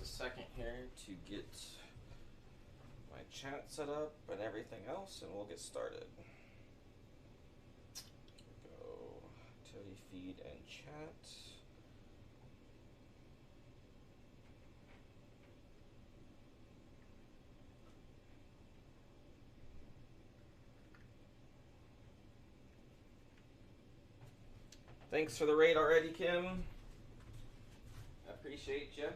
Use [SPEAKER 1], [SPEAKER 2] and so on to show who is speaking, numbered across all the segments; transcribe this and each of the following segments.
[SPEAKER 1] second here to get my chat set up and everything else, and we'll get started. Go Teddy feed and chat. Thanks for the raid already, Kim. I appreciate you.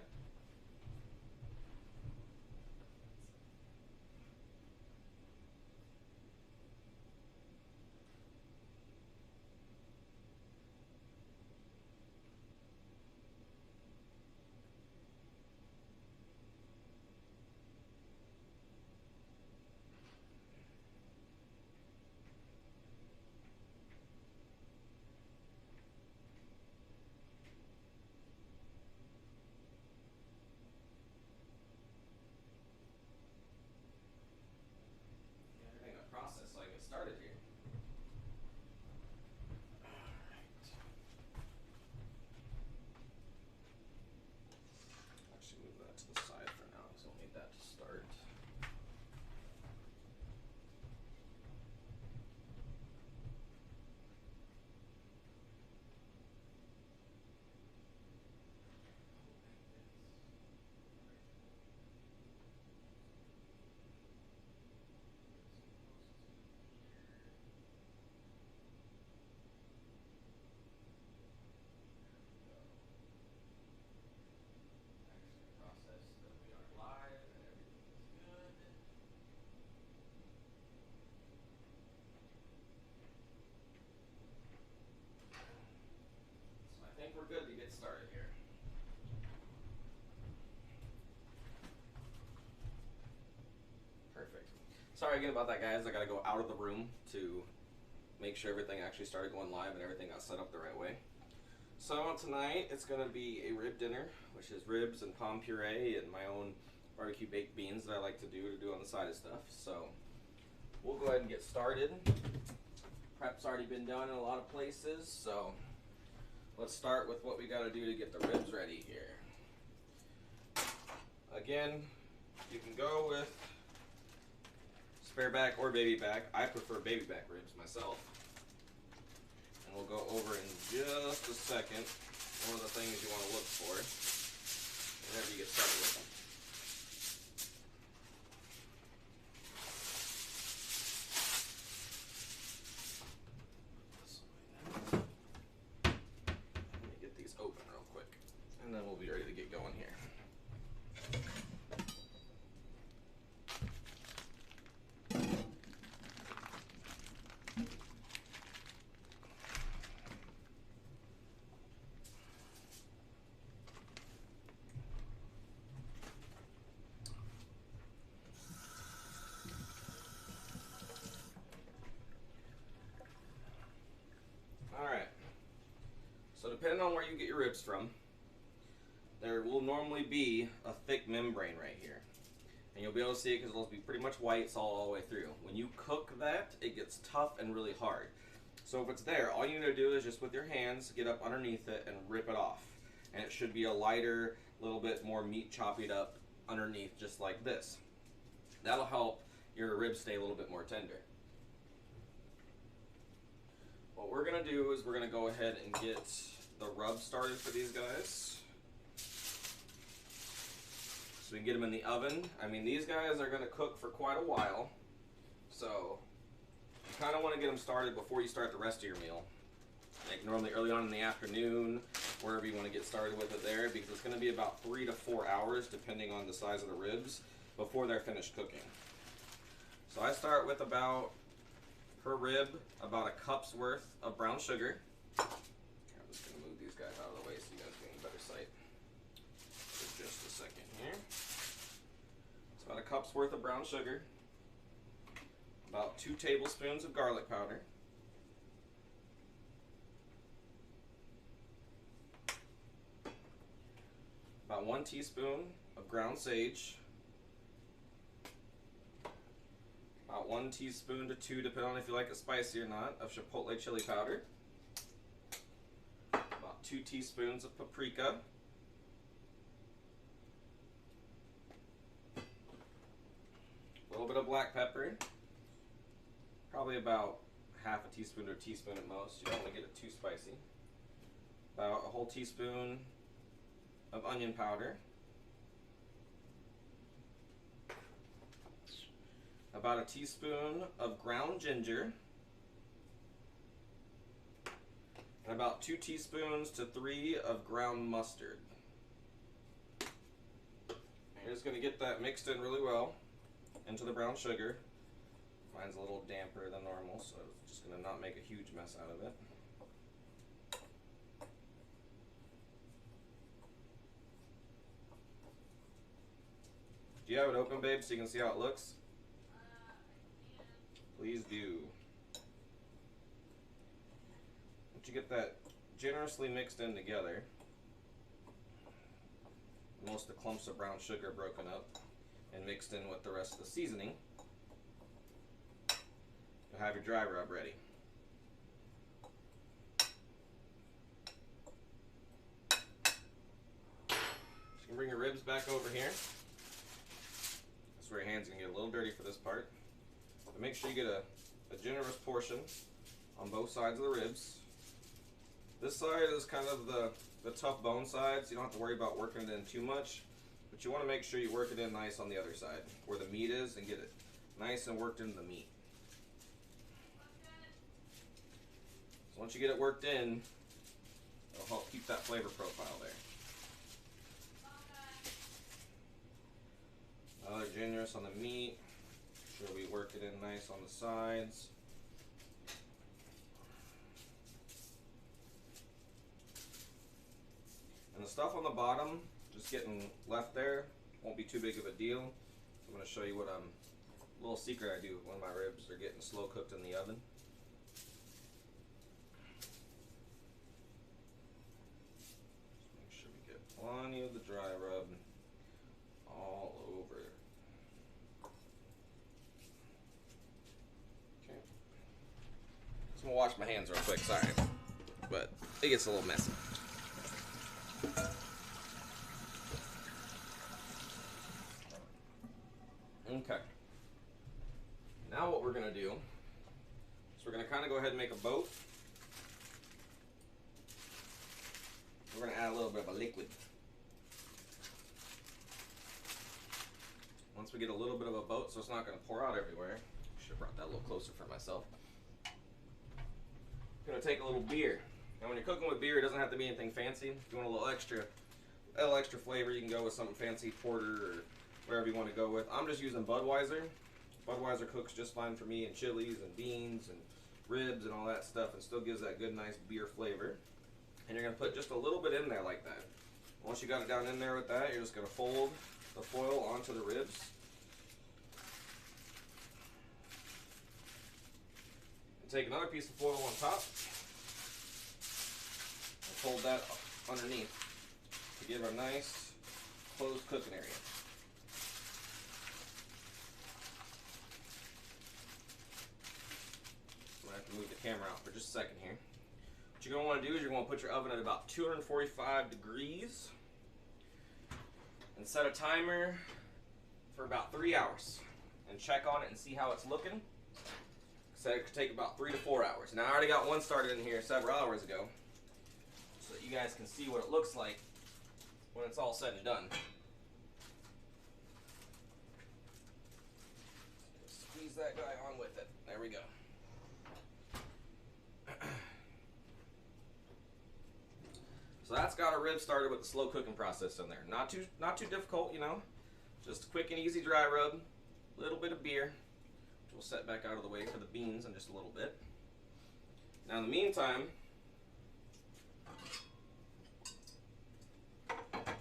[SPEAKER 1] Process so I get started here. Alright. Actually move that to the side for now because we'll need that to start. I think we're good to get started here. Perfect. Sorry again about that, guys. I gotta go out of the room to make sure everything actually started going live and everything got set up the right way. So tonight it's gonna be a rib dinner, which is ribs and palm puree and my own barbecue baked beans that I like to do on the side of stuff. So we'll go ahead and get started. Prep's already been done in a lot of places, so let's start with what we got to do to get the ribs ready here. Again, you can go with spare back or baby back. I prefer baby back ribs myself. And we'll go over in just a second one of the things you want to look for whenever you get started with them. Open real quick, and then we'll be ready to get going here. All right. So depending on where you get your ribs from, there will normally be a thick membrane right here. And you'll be able to see it because it'll be pretty much white solid all the way through. When you cook that, it gets tough and really hard. So if it's there, all you need to do is just with your hands get up underneath it and rip it off. And it should be a lighter, little bit more meat choppied up underneath just like this. That'll help your ribs stay a little bit more tender. What we're going to do is we're going to go ahead and get the rub started for these guys. So we can get them in the oven. I mean, these guys are going to cook for quite a while. So you kind of want to get them started before you start the rest of your meal. Like normally early on in the afternoon, wherever you want to get started with it there, because it's going to be about 3 to 4 hours, depending on the size of the ribs, before they're finished cooking. So I start with about, per rib, about a cup's worth of brown sugar. I'm just going to move these guys out of the way so you guys get a better sight. For just a second here. It's about a cup's worth of brown sugar. About 2 tablespoons of garlic powder. About 1 teaspoon of ground sage. About 1 teaspoon to 2, depending on if you like it spicy or not, of chipotle chili powder. About 2 teaspoons of paprika. A little bit of black pepper, probably about half a teaspoon to a teaspoon at most. You don't want to get it too spicy. About a whole teaspoon of onion powder. About a teaspoon of ground ginger. And about 2 teaspoons to 3 of ground mustard. You're just going to get that mixed in really well into the brown sugar. Mine's a little damper than normal, so it's just going to not make a huge mess out of it. Do you have it open, babe, so you can see how it looks? Please do. Once you get that generously mixed in together, most of the clumps of brown sugar broken up and mixed in with the rest of the seasoning, you'll have your dry rub ready. So you can bring your ribs back over here. That's where your hand's going to get a little dirty for this part. But make sure you get a generous portion on both sides of the ribs. This side is kind of the tough bone side, so you don't have to worry about working it in too much. But you want to make sure you work it in nice on the other side, where the meat is, and get it nice and worked into the meat. So once you get it worked in, it'll help keep that flavor profile there. Another generous on the meat. Make sure we work it in nice on the sides. And the stuff on the bottom, just getting left there, won't be too big of a deal. I'm going to show you what a little secret I do when my ribs are getting slow cooked in the oven. Just make sure we get plenty of the dry rub all over. Okay. So I'm going to wash my hands real quick, sorry. But it gets a little messy. Okay. Now what we're going to do is we're going to kind of go ahead and make a boat. We're going to add a little bit of a liquid. Once we get a little bit of a boat so it's not going to pour out everywhere, should have brought that a little closer for myself. I'm going to take a little beer. Now when you're cooking with beer, it doesn't have to be anything fancy. If you want a little extra flavor, you can go with something fancy, porter or wherever you want to go with. I'm just using Budweiser. Budweiser cooks just fine for me in chilies and beans and ribs and all that stuff, and still gives that good nice beer flavor. And you're going to put just a little bit in there like that. Once you got it down in there with that, you're just going to fold the foil onto the ribs. And take another piece of foil on top and fold that underneath to give a nice closed cooking area. Move the camera out for just a second here. What you're going to want to do is you're going to put your oven at about 245 degrees and set a timer for about 3 hours and check on it and see how it's looking. Said it could take about 3 to 4 hours. Now I already got one started in here several hours ago so that you guys can see what it looks like when it's all said and done. Squeeze that guy on with it. There we go. So that's got our rib started with the slow cooking process in there. Not too difficult, you know. Just a quick and easy dry rub, a little bit of beer, which we'll set back out of the way for the beans in just a little bit. Now in the meantime,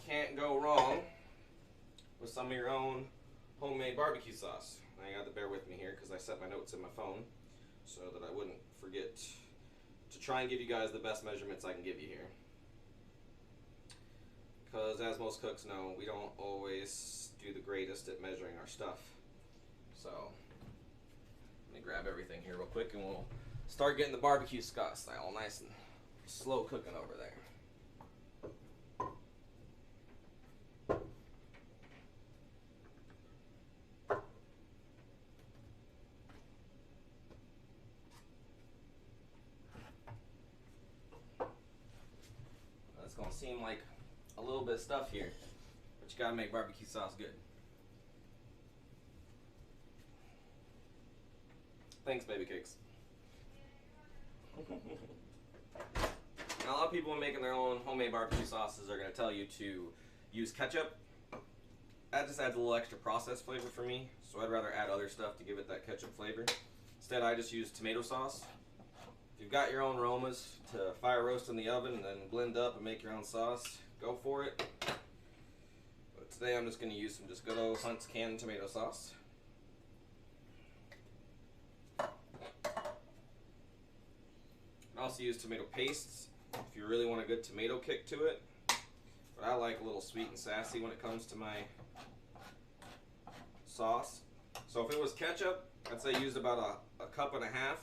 [SPEAKER 1] can't go wrong with some of your own homemade barbecue sauce. Now you got to bear with me here because I set my notes in my phone so that I wouldn't forget to try and give you guys the best measurements I can give you here. Because as most cooks know, we don't always do the greatest at measuring our stuff. So let me grab everything here real quick and we'll start getting the barbecue sauce all nice and slow cooking over there. little bit of stuff here, but you gotta make barbecue sauce good. Thanks, baby cakes. Now, a lot of people when making their own homemade barbecue sauces are gonna tell you to use ketchup. That just adds a little extra processed flavor for me, so I'd rather add other stuff to give it that ketchup flavor. Instead, I just use tomato sauce. If you've got your own aromas to fire roast in the oven and then blend up and make your own sauce, go for it. But today I'm just going to use some just good old Hunt's canned tomato sauce. I also use tomato pastes if you really want a good tomato kick to it. But I like a little sweet and sassy when it comes to my sauce. So if it was ketchup, I'd say use about a cup and a half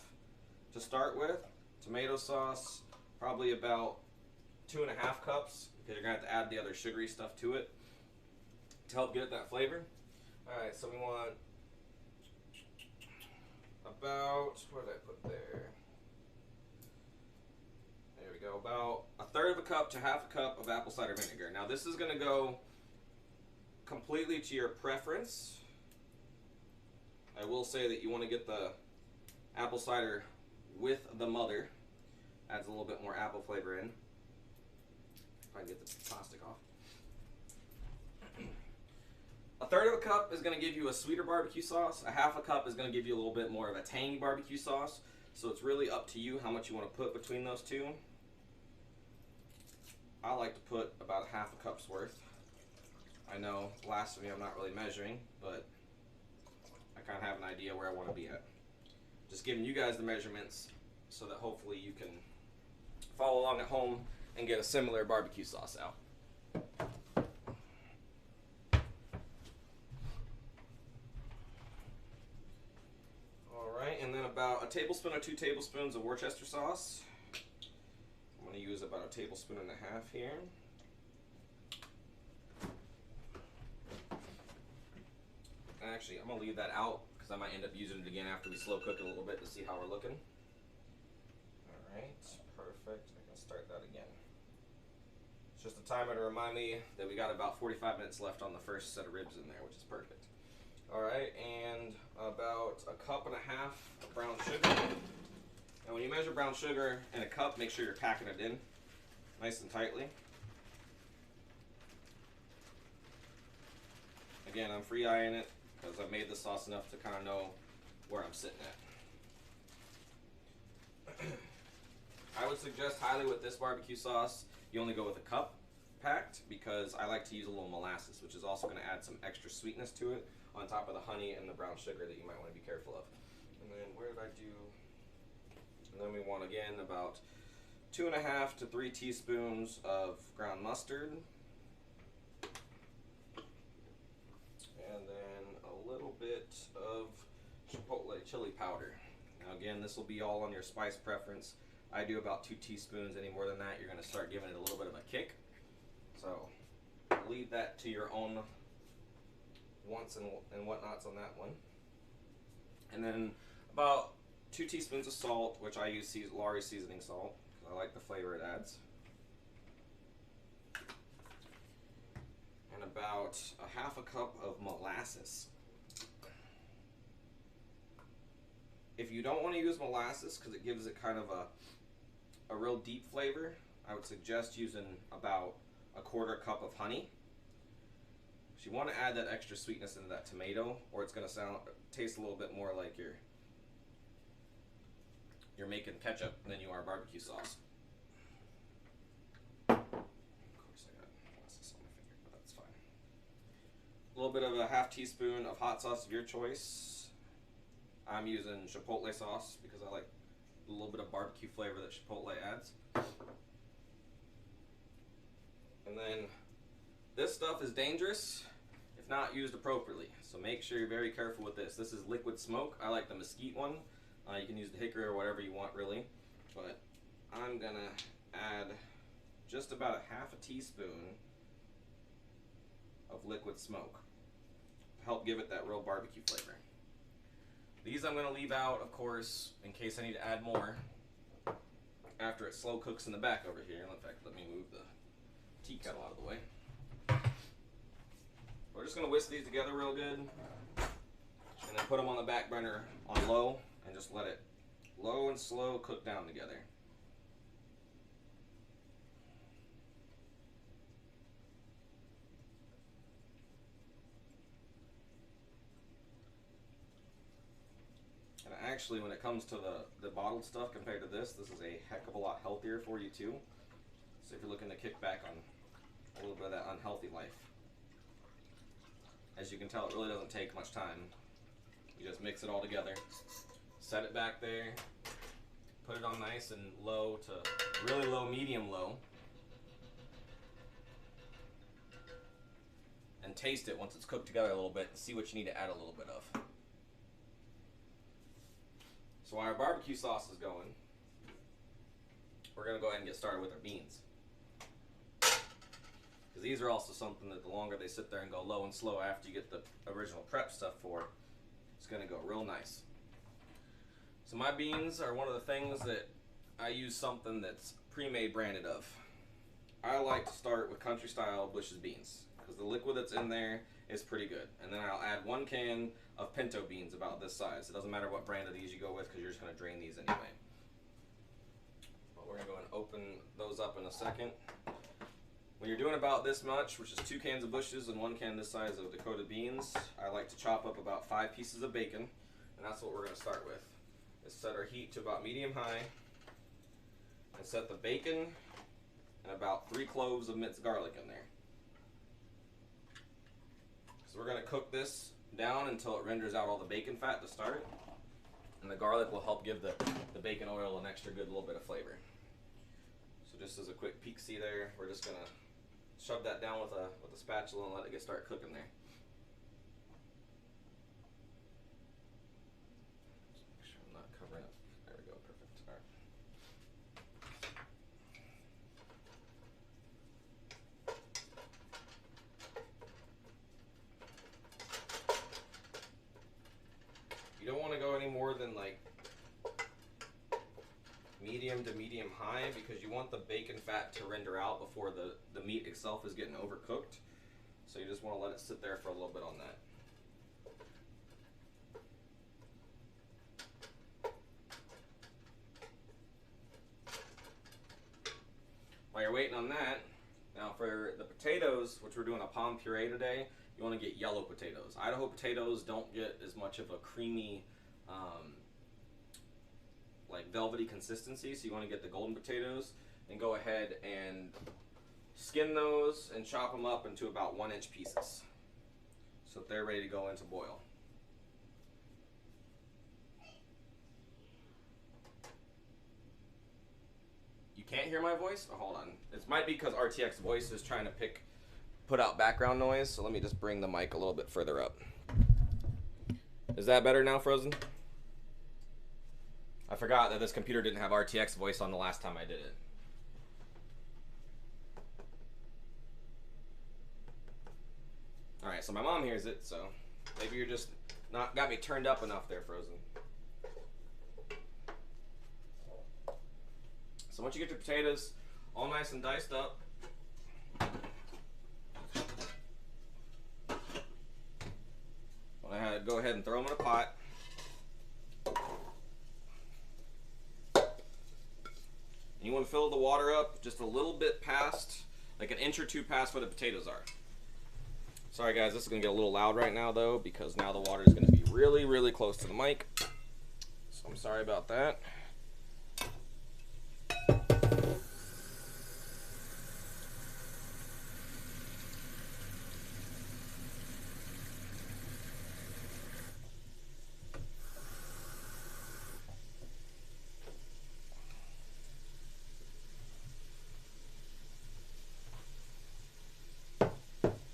[SPEAKER 1] to start with. Tomato sauce, probably about 2.5 cups, because you're going to have to add the other sugary stuff to it to help get that flavor. Alright, so we want about, what did I put there? There we go, about 1/3 cup to 1/2 cup of apple cider vinegar. Now this is going to go completely to your preference. I will say that you want to get the apple cider with the mother. Adds a little bit more apple flavor in. If I can get the plastic off. 1/3 cup is going to give you a sweeter barbecue sauce. 1/2 cup is going to give you a little bit more of a tangy barbecue sauce. So it's really up to you how much you want to put between those two. I like to put about 1/2 cup's worth. I know blasphemy, I'm not really measuring, but I kind of have an idea where I want to be at. Just giving you guys the measurements so that hopefully you can follow along at home and get a similar barbecue sauce out. Alright, and then about 1 tablespoon or 2 tablespoons of Worcester sauce. I'm going to use about 1.5 tablespoons here. Actually, I'm going to leave that out because I might end up using it again after we slow cook it a little bit to see how we're looking. Alright, perfect. I can start that again. It's just a timer to remind me that we got about 45 minutes left on the first set of ribs in there, which is perfect. Alright, and about 1.5 cups of brown sugar. Now when you measure brown sugar in a cup, make sure you're packing it in nice and tightly. Again, I'm free eyeing it because I've made the sauce enough to kind of know where I'm sitting at. I would suggest highly with this barbecue sauce, you only go with a cup packed because I like to use a little molasses, which is also going to add some extra sweetness to it on top of the honey and the brown sugar that you might want to be careful of. And then where did I do? And then we want again about 2.5 to 3 teaspoons of ground mustard. And then a little bit of chipotle chili powder. Now again, this will be all on your spice preference. I do about 2 teaspoons. Any more than that, you're going to start giving it a little bit of a kick. So leave that to your own wants and whatnots on that one. And then about 2 teaspoons of salt, which I use Lawry's seasoning salt because I like the flavor it adds. And about 1/2 cup of molasses. If you don't want to use molasses because it gives it kind of a real deep flavor, I would suggest using about 1/4 cup of honey. If you want to add that extra sweetness into that tomato, or it's going to taste a little bit more like you're making ketchup than you are barbecue sauce. Of course I got molasses on my finger, but that's fine. A little bit of a 1/2 teaspoon of hot sauce of your choice. I'm using chipotle sauce because I like a little bit of barbecue flavor that chipotle adds. And then this stuff is dangerous if not used appropriately, so make sure you're very careful with this. This is liquid smoke. I like the mesquite one. You can use the hickory or whatever you want really, but I'm gonna add just about 1/2 teaspoon of liquid smoke to help give it that real barbecue flavor. These I'm gonna leave out, of course, in case I need to add more after it slow cooks in the back over here. In fact, let me move the tea kettle out of the way. We're just gonna whisk these together real good, and then put them on the back burner on low, and just let it low and slow cook down together. And actually, when it comes to the bottled stuff compared to this is a heck of a lot healthier for you too. So if you're looking to kick back on a little bit of that unhealthy life. As you can tell, it really doesn't take much time. You just mix it all together, set it back there, put it on nice and low to really low, medium low, and taste it once it's cooked together a little bit and see what you need to add a little bit of. So while our barbecue sauce is going, we're going to go ahead and get started with our beans. Because these are also something that the longer they sit there and go low and slow after you get the original prep stuff for, it's going to go real nice. So my beans are one of the things that I use something that's pre-made branded of. I like to start with country style Bush's beans because the liquid that's in there is pretty good. And then I'll add 1 can of pinto beans about this size. It doesn't matter what brand of these you go with because you're just going to drain these anyway. But we're going to go and open those up in a second. When you're doing about this much, which is 2 cans of Bush's and 1 can this size of Dakota beans, I like to chop up about 5 pieces of bacon, and that's what we're going to start with. Is set our heat to about medium high, and set the bacon and about 3 cloves of minced garlic in there. So we're going to cook this down until it renders out all the bacon fat to start, and the garlic will help give the bacon oil an extra good little bit of flavor. So just as a quick peek-see there, we're just going to shove that down with a spatula and let it start cooking there. Just make sure I'm not covering up. There we go, perfect. All right. You don't want to go any more than like medium to medium high because you want the bacon fat to render out before the meat itself is getting overcooked. So you just want to let it sit there for a little bit on that. While you're waiting on that, now for the potatoes, which we're doing a palm puree today, you want to get yellow potatoes. Idaho potatoes don't get as much of a creamy like velvety consistency, so you want to get the golden potatoes and go ahead and skin those and chop them up into about 1-inch pieces so that they're ready to go into boil. You can't hear my voice? Oh, hold on. It might be because RTX voice is trying to put out background noise, so let me just bring the mic a little bit further up. Is that better now, Frozen? I forgot that this computer didn't have RTX voice on the last time I did it. Alright, so my mom hears it, so maybe you're just not got me turned up enough there, Frozen. So once you get your potatoes all nice and diced up, go ahead and throw them in a pot. You want to fill the water up just a little bit past, like 1 inch or 2 past where the potatoes are. Sorry guys, this is going to get a little loud right now though, because now the water is going to be really, really close to the mic. So I'm sorry about that.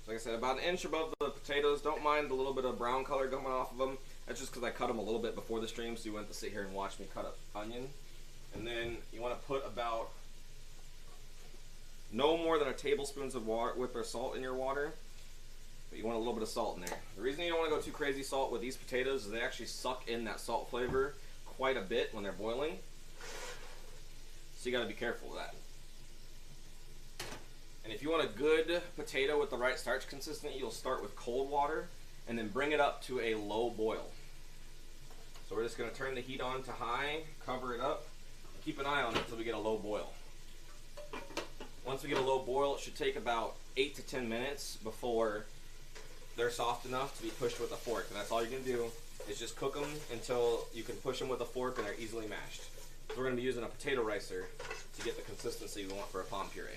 [SPEAKER 1] Like I said, about 1 inch above the potatoes. Don't mind the little bit of brown color coming off of them. That's just because I cut them a little bit before the stream, so you wouldn't have to sit here and watch me cut up onion. And then you want to put about no more than a tablespoon of water with their salt in your water. But you want a little bit of salt in there. The reason you don't want to go too crazy salt with these potatoes is they actually suck in that salt flavor quite a bit when they're boiling. So you got to be careful of that. And if you want a good potato with the right starch consistency, you'll start with cold water and then bring it up to a low boil. So we're just going to turn the heat on to high, cover it up, and keep an eye on it until we get a low boil. Once we get a low boil, it should take about 8 to 10 minutes before they're soft enough to be pushed with a fork. And that's all you're going to do is just cook them until you can push them with a fork and they're easily mashed. So we're going to be using a potato ricer to get the consistency we want for a palm puree.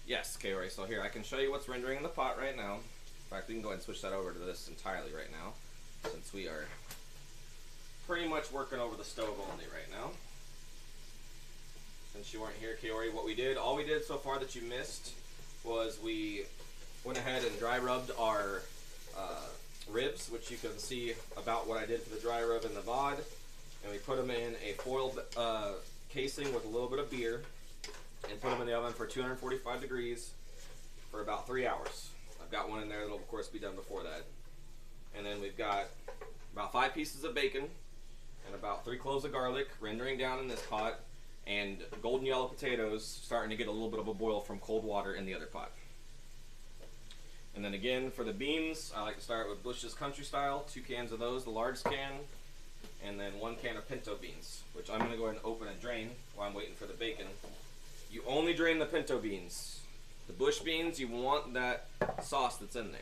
[SPEAKER 1] Yes, Kaori, so here I can show you what's rendering in the pot right now. In fact, we can go ahead and switch that over to this entirely right now, since we are pretty much working over the stove only right now. Since you weren't here, Kaori, all we did so far that you missed was we went ahead and dry rubbed our ribs, which you can see about what I did for the dry rub in the VOD, and we put them in a foil casing with a little bit of beer and put them in the oven for 245 degrees for about 3 hours. I've got one in there that'll of course be done before that. And then we've got about 5 pieces of bacon and about 3 cloves of garlic rendering down in this pot, and golden yellow potatoes starting to get a little bit of a boil from cold water in the other pot. And then again, for the beans, I like to start with Bush's Country Style, 2 cans of those, the large can, and then 1 can of pinto beans, which I'm going to go ahead and open and drain while I'm waiting for the bacon. You only drain the pinto beans. The Bush beans, you want that sauce that's in there.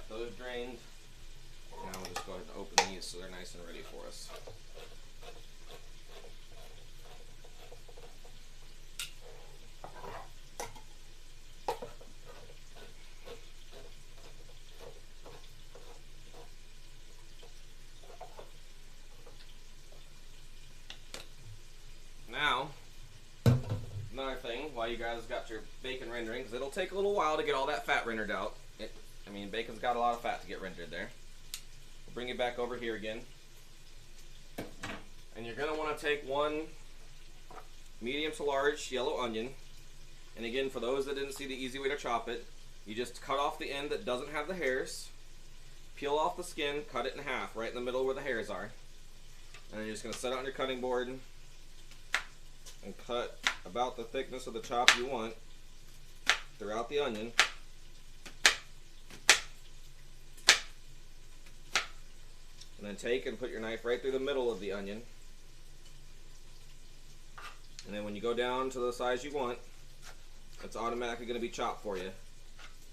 [SPEAKER 1] Those drained. Now we'll just go ahead and open these so they're nice and ready for us. Now, another thing, while you guys got your bacon rendering, because it'll take a little while to get all that fat rendered out. Bacon's got a lot of fat to get rendered there. We'll bring it back over here again. And you're going to want to take 1 medium to large yellow onion. And again, for those that didn't see the easy way to chop it, you just cut off the end that doesn't have the hairs, peel off the skin, cut it in half right in the middle where the hairs are. And then you're just going to set it on your cutting board and cut about the thickness of the chop you want throughout the onion. And then take and put your knife right through the middle of the onion. And then when you go down to the size you want, it's automatically going to be chopped for you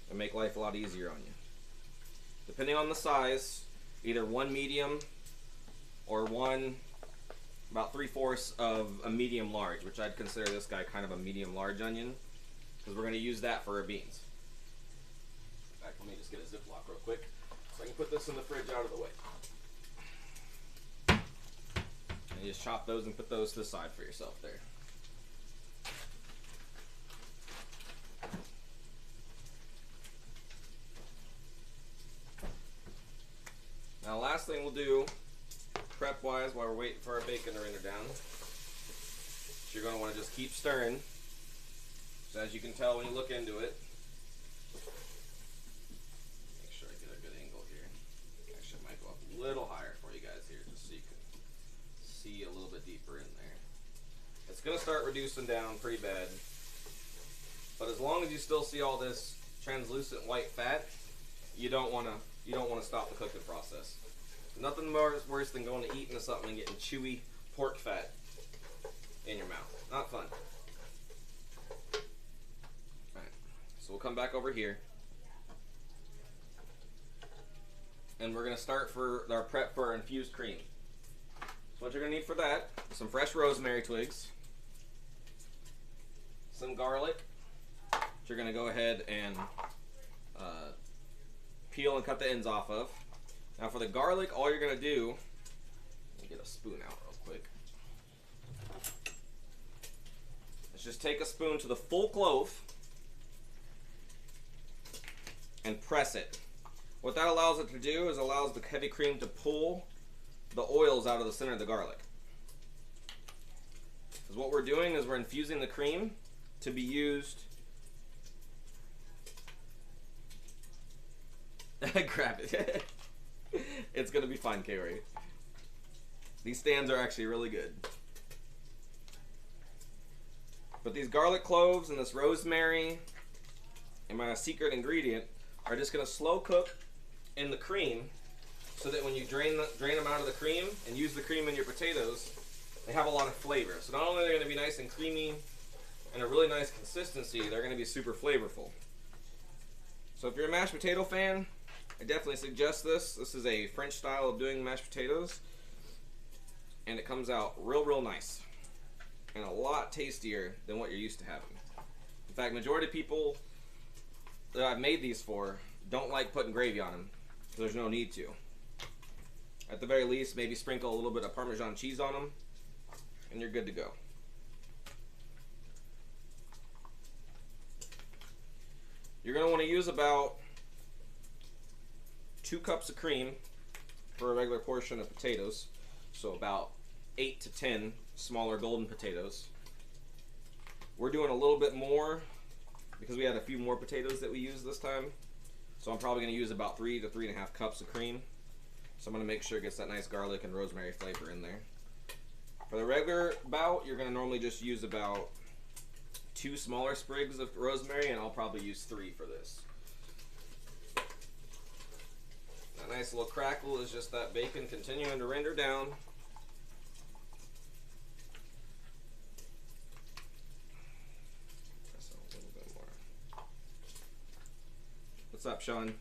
[SPEAKER 1] and make life a lot easier on you. Depending on the size, either 1 medium or 1 about 3/4 of a medium large, which I'd consider this guy kind of a medium large onion, because we're going to use that for our beans. In fact, let me just get a Ziploc real quick so I can put this in the fridge out of the way. And you just chop those and put those to the side for yourself there. Now, last thing we'll do, prep wise, while we're waiting for our bacon to render down, is you're going to want to just keep stirring. So as you can tell when you look into it, make sure I get a good angle here. Actually, I might go up a little higher for you guys here, just so you can see a little bit deeper in there. It's going to start reducing down pretty bad, but as long as you still see all this translucent white fat, you don't want to stop the cooking process. Nothing worse than going to eat into something and getting chewy pork fat in your mouth. Not fun. Alright, so we'll come back over here. And we're going to start for our prep for our infused cream. So what you're going to need for that, some fresh rosemary twigs, some garlic, which you're going to go ahead and peel and cut the ends off of. Now for the garlic, all you're going to do, let me get a spoon out real quick. Let's just take a spoon to the full clove and press it. What that allows it to do is allows the heavy cream to pull the oils out of the center of the garlic. Because what we're doing is we're infusing the cream to be used. Grab it. It's gonna be fine, K-Ray. These stands are actually really good. But these garlic cloves and this rosemary and my secret ingredient are just gonna slow cook in the cream, so that when you drain them out of the cream and use the cream in your potatoes, they have a lot of flavor. So not only are they going to be nice and creamy and a really nice consistency, they're going to be super flavorful. So if you're a mashed potato fan, I definitely suggest this. This is a French style of doing mashed potatoes, and it comes out real nice and a lot tastier than what you're used to having. In fact, majority of people that I've made these for don't like putting gravy on them, so there's no need to. At the very least, maybe sprinkle a little bit of Parmesan cheese on them, and you're good to go. You're going to want to use about 2 cups of cream for a regular portion of potatoes, so about 8 to 10 smaller golden potatoes. We're doing a little bit more because we had a few more potatoes that we used this time, so I'm probably going to use about 3 to 3.5 cups of cream. So I'm going to make sure it gets that nice garlic and rosemary flavor in there. For the regular bout, you're going to normally just use about 2 smaller sprigs of rosemary, and I'll probably use 3 for this. That nice little crackle is just that bacon continuing to render down. Press it a little bit more. What's up, Sean?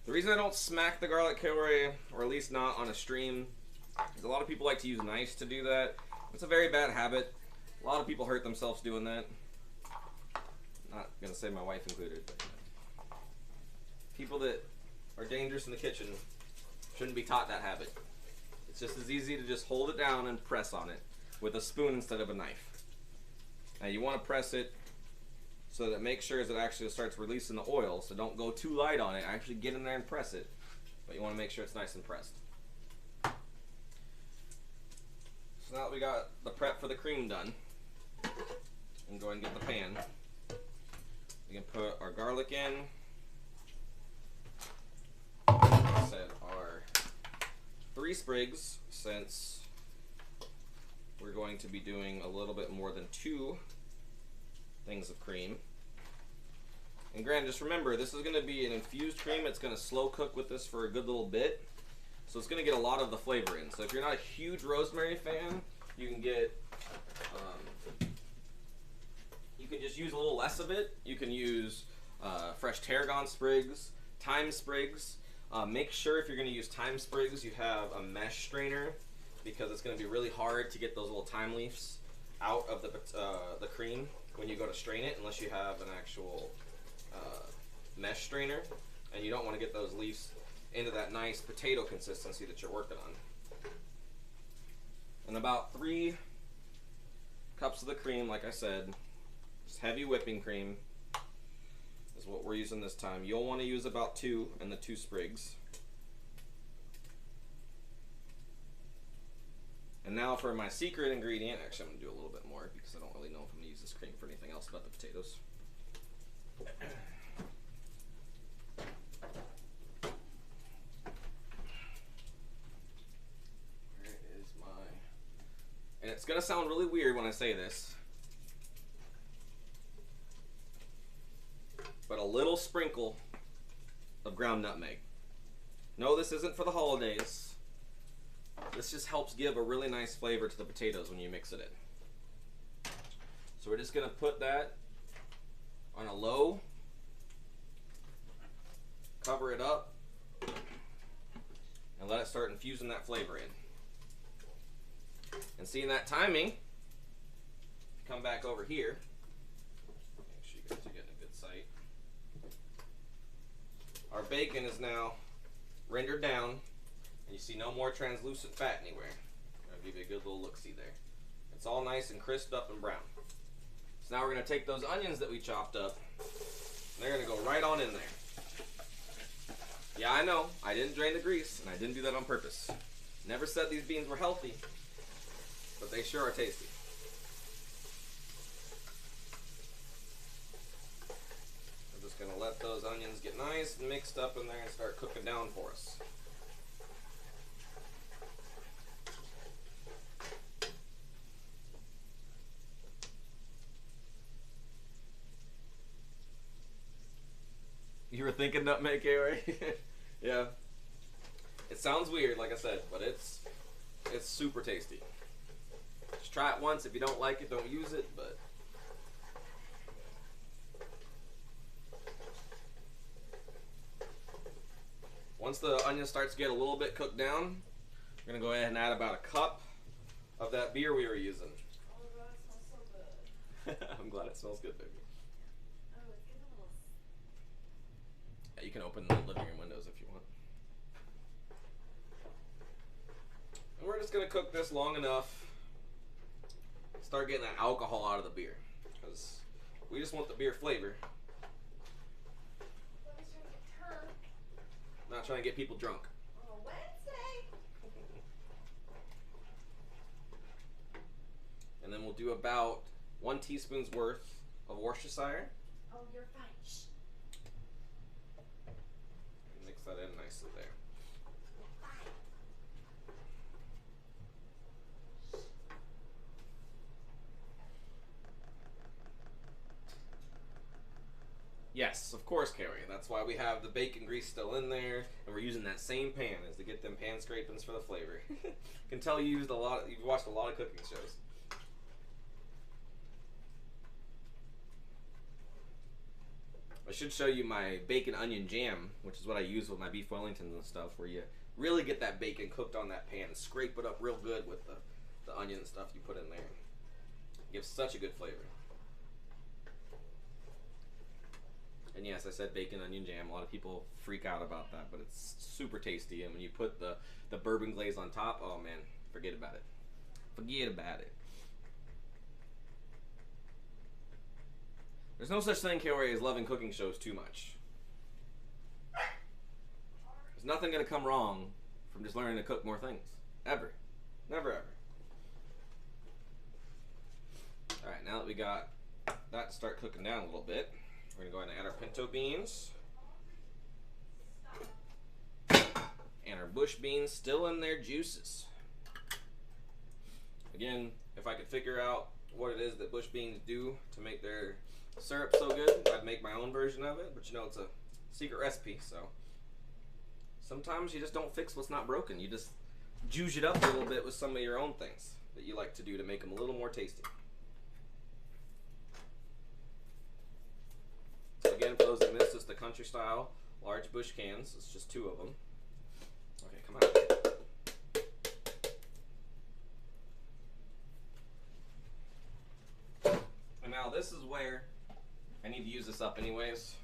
[SPEAKER 1] The reason I don't smack the garlic, K-Ray, or at least not on a stream, is a lot of people like to use knives to do that. It's a very bad habit. A lot of people hurt themselves doing that. Not gonna say my wife included, but people that are dangerous in the kitchen shouldn't be taught that habit. It's just as easy to just hold it down and press on it with a spoon instead of a knife. Now you want to press it so that it makes sure as it actually starts releasing the oil, so don't go too light on it. Actually get in there and press it, but you want to make sure it's nice and pressed. So now that we got the prep for the cream done, and go ahead and get the pan. We can put our garlic in. Like I said, our 3 sprigs, since we're going to be doing a little bit more than 2 things of cream. And granted, just remember, this is going to be an infused cream. It's going to slow cook with this for a good little bit, so it's going to get a lot of the flavor in. So if you're not a huge rosemary fan, you can get you can just use a little less of it. You can use fresh tarragon sprigs, thyme sprigs. Make sure if you're going to use thyme sprigs, you have a mesh strainer, because it's going to be really hard to get those little thyme leaves out of the cream when you go to strain it, unless you have an actual mesh strainer, and you don't want to get those leaves into that nice potato consistency that you're working on. And about 3 cups of the cream, like I said, just heavy whipping cream is what we're using this time. You'll want to use about 2 in the 2 sprigs. And now for my secret ingredient, actually I'm going to do a little bit more because I don't really know if I'm going to use this cream for anything else but the potatoes. Where is my... And it's going to sound really weird when I say this, but a little sprinkle of ground nutmeg. No, this isn't for the holidays. This just helps give a really nice flavor to the potatoes when you mix it in. So we're just going to put that on a low, cover it up, and let it start infusing that flavor in. And seeing that timing, come back over here. Make sure you guys are getting a good sight. Our bacon is now rendered down, and you see no more translucent fat anywhere. I'll give you a good little look-see there. It's all nice and crisped up and brown. So now we're going to take those onions that we chopped up, and they're going to go right on in there. Yeah, I know, I didn't drain the grease, and I didn't do that on purpose. Never said these beans were healthy, but they sure are tasty. I'm just going to let those onions get nice and mixed up in there and start cooking down for us. You were thinking nutmeg, K-Ray? Yeah. It sounds weird, like I said, but it's super tasty. Just try it once. If you don't like it, don't use it, but once the onion starts to get a little bit cooked down, we're going to go ahead and add about a cup of that beer we were using.
[SPEAKER 2] Oh my god, it smells so good.
[SPEAKER 1] I'm glad it smells good, baby.
[SPEAKER 2] Oh, it's getting a little...
[SPEAKER 1] Yeah, you can open the living room windows if you want. And we're just going to cook this long enough, start getting that alcohol out of the beer, because we just want the beer flavor.
[SPEAKER 2] Let me try to get turned
[SPEAKER 1] Not trying to get people drunk.
[SPEAKER 2] on a Wednesday.
[SPEAKER 1] And then we'll do about 1 teaspoon's worth of Worcestershire.
[SPEAKER 2] Oh, you're fine. Shh.
[SPEAKER 1] Mix that in nicely there.
[SPEAKER 2] You're fine.
[SPEAKER 1] Yes, of course, Carrie. That's why we have the bacon grease still in there, and we're using that same pan as to get them pan scrapings for the flavor. Can tell you've watched a lot of cooking shows. I should show you my bacon onion jam, which is what I use with my beef Wellingtons and stuff, where you really get that bacon cooked on that pan and scrape it up real good with the onion and stuff you put in there. It gives such a good flavor. And yes, I said bacon onion jam. A lot of people freak out about that, but it's super tasty. And when you put the bourbon glaze on top, oh man, forget about it. Forget about it. There's no such thing, K-Ray, as loving cooking shows too much. There's nothing going to come wrong from just learning to cook more things. Ever. Never ever. Alright, now that we got that to start cooking down a little bit, we're going to go ahead and add our pinto beans. And our bush beans still in their juices. Again, if I could figure out what it is that bush beans do to make their syrup so good, I'd make my own version of it, but you know, it's a secret recipe, so sometimes you just don't fix what's not broken. You just juice it up a little bit with some of your own things that you like to do to make them a little more tasty. So again, for those that missed, it's the country style large bush cans. It's just 2 of them. Okay, come on. And now this is where I need to use this up anyways.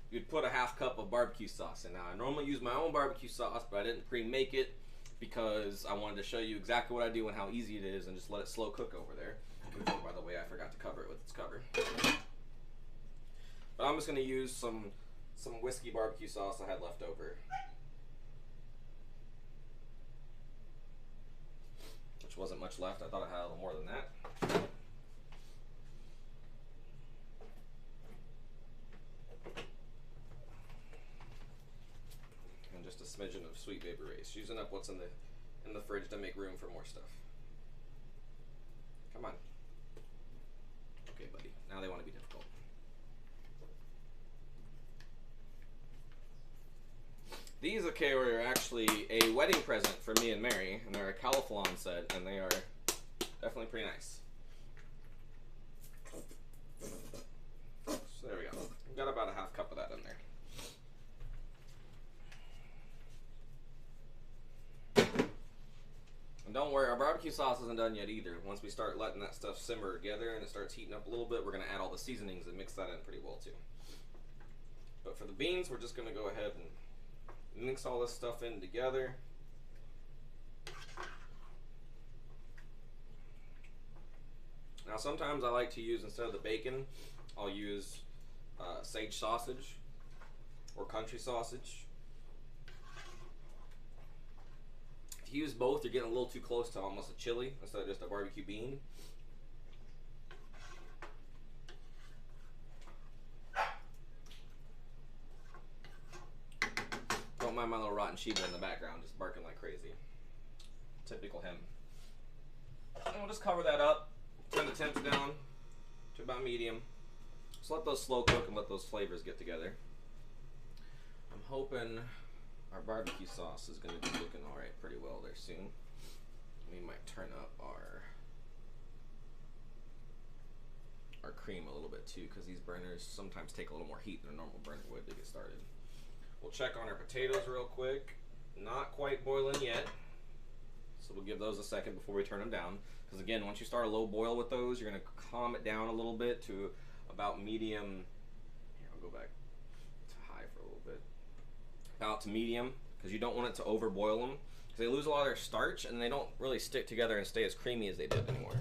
[SPEAKER 1] You'd put a 1/2 cup of barbecue sauce in. Now I normally use my own barbecue sauce, but I didn't pre-make it because I wanted to show you exactly what I do and how easy it is and just let it slow cook over there. Which, by the way, I forgot to cover it with its cover. But I'm just going to use some whiskey barbecue sauce I had left over. Which wasn't much left. I thought I had a little more than that. And just a smidgen of Sweet Baby Ray's. Using up what's in the fridge to make room for more stuff. Come on. Okay, buddy. Now they want to be difficult. These, okay, are actually a wedding present for me and Mary, and they're a Califlon set, and they are definitely pretty nice. So there we go. We've got about a 1/2 cup of that in there. And don't worry, our barbecue sauce isn't done yet either. Once we start letting that stuff simmer together and it starts heating up a little bit, we're going to add all the seasonings and mix that in pretty well too. But for the beans, we're just going to go ahead and mix all this stuff in together. Now Now sometimes I like to use, instead of the bacon, I'll use sage sausage or country sausage. If you use both, you're getting a little too close to almost a chili instead of just a barbecue bean. Don't mind my little rotten Shiba in the background, just barking like crazy. Typical him. And we'll just cover that up, turn the temps down to about medium. Just let those slow cook and let those flavors get together. I'm hoping our barbecue sauce is going to be looking alright pretty well there soon. We might turn up our cream a little bit too, because these burners sometimes take a little more heat than a normal burner would to get started. We'll check on our potatoes real quick. Not quite boiling yet, so we'll give those a second before we turn them down. Because again, once you start a low boil with those, you're going to calm it down a little bit to about medium. Here, I'll go back to high for a little bit. About to medium, because you don't want it to overboil them, because they lose a lot of their starch and they don't really stick together and stay as creamy as they did anymore.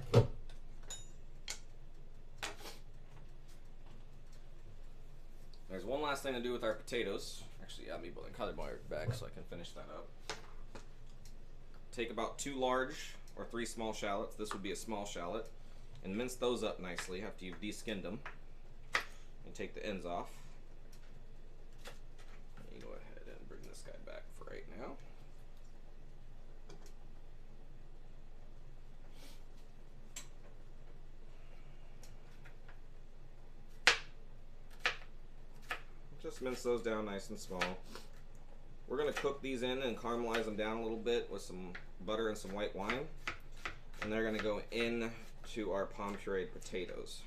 [SPEAKER 1] There's one last thing to do with our potatoes. Actually, yeah, me putting color bar back so I can finish that up. Take about 2 large or 3 small shallots. This would be a small shallot, and mince those up nicely after you've de-skinned them. And take the ends off. You go ahead and bring this guy back for right now. Just mince those down nice and small. We're going to cook these in and caramelize them down a little bit with some butter and some white wine. And they're going to go into our palm pureed potatoes.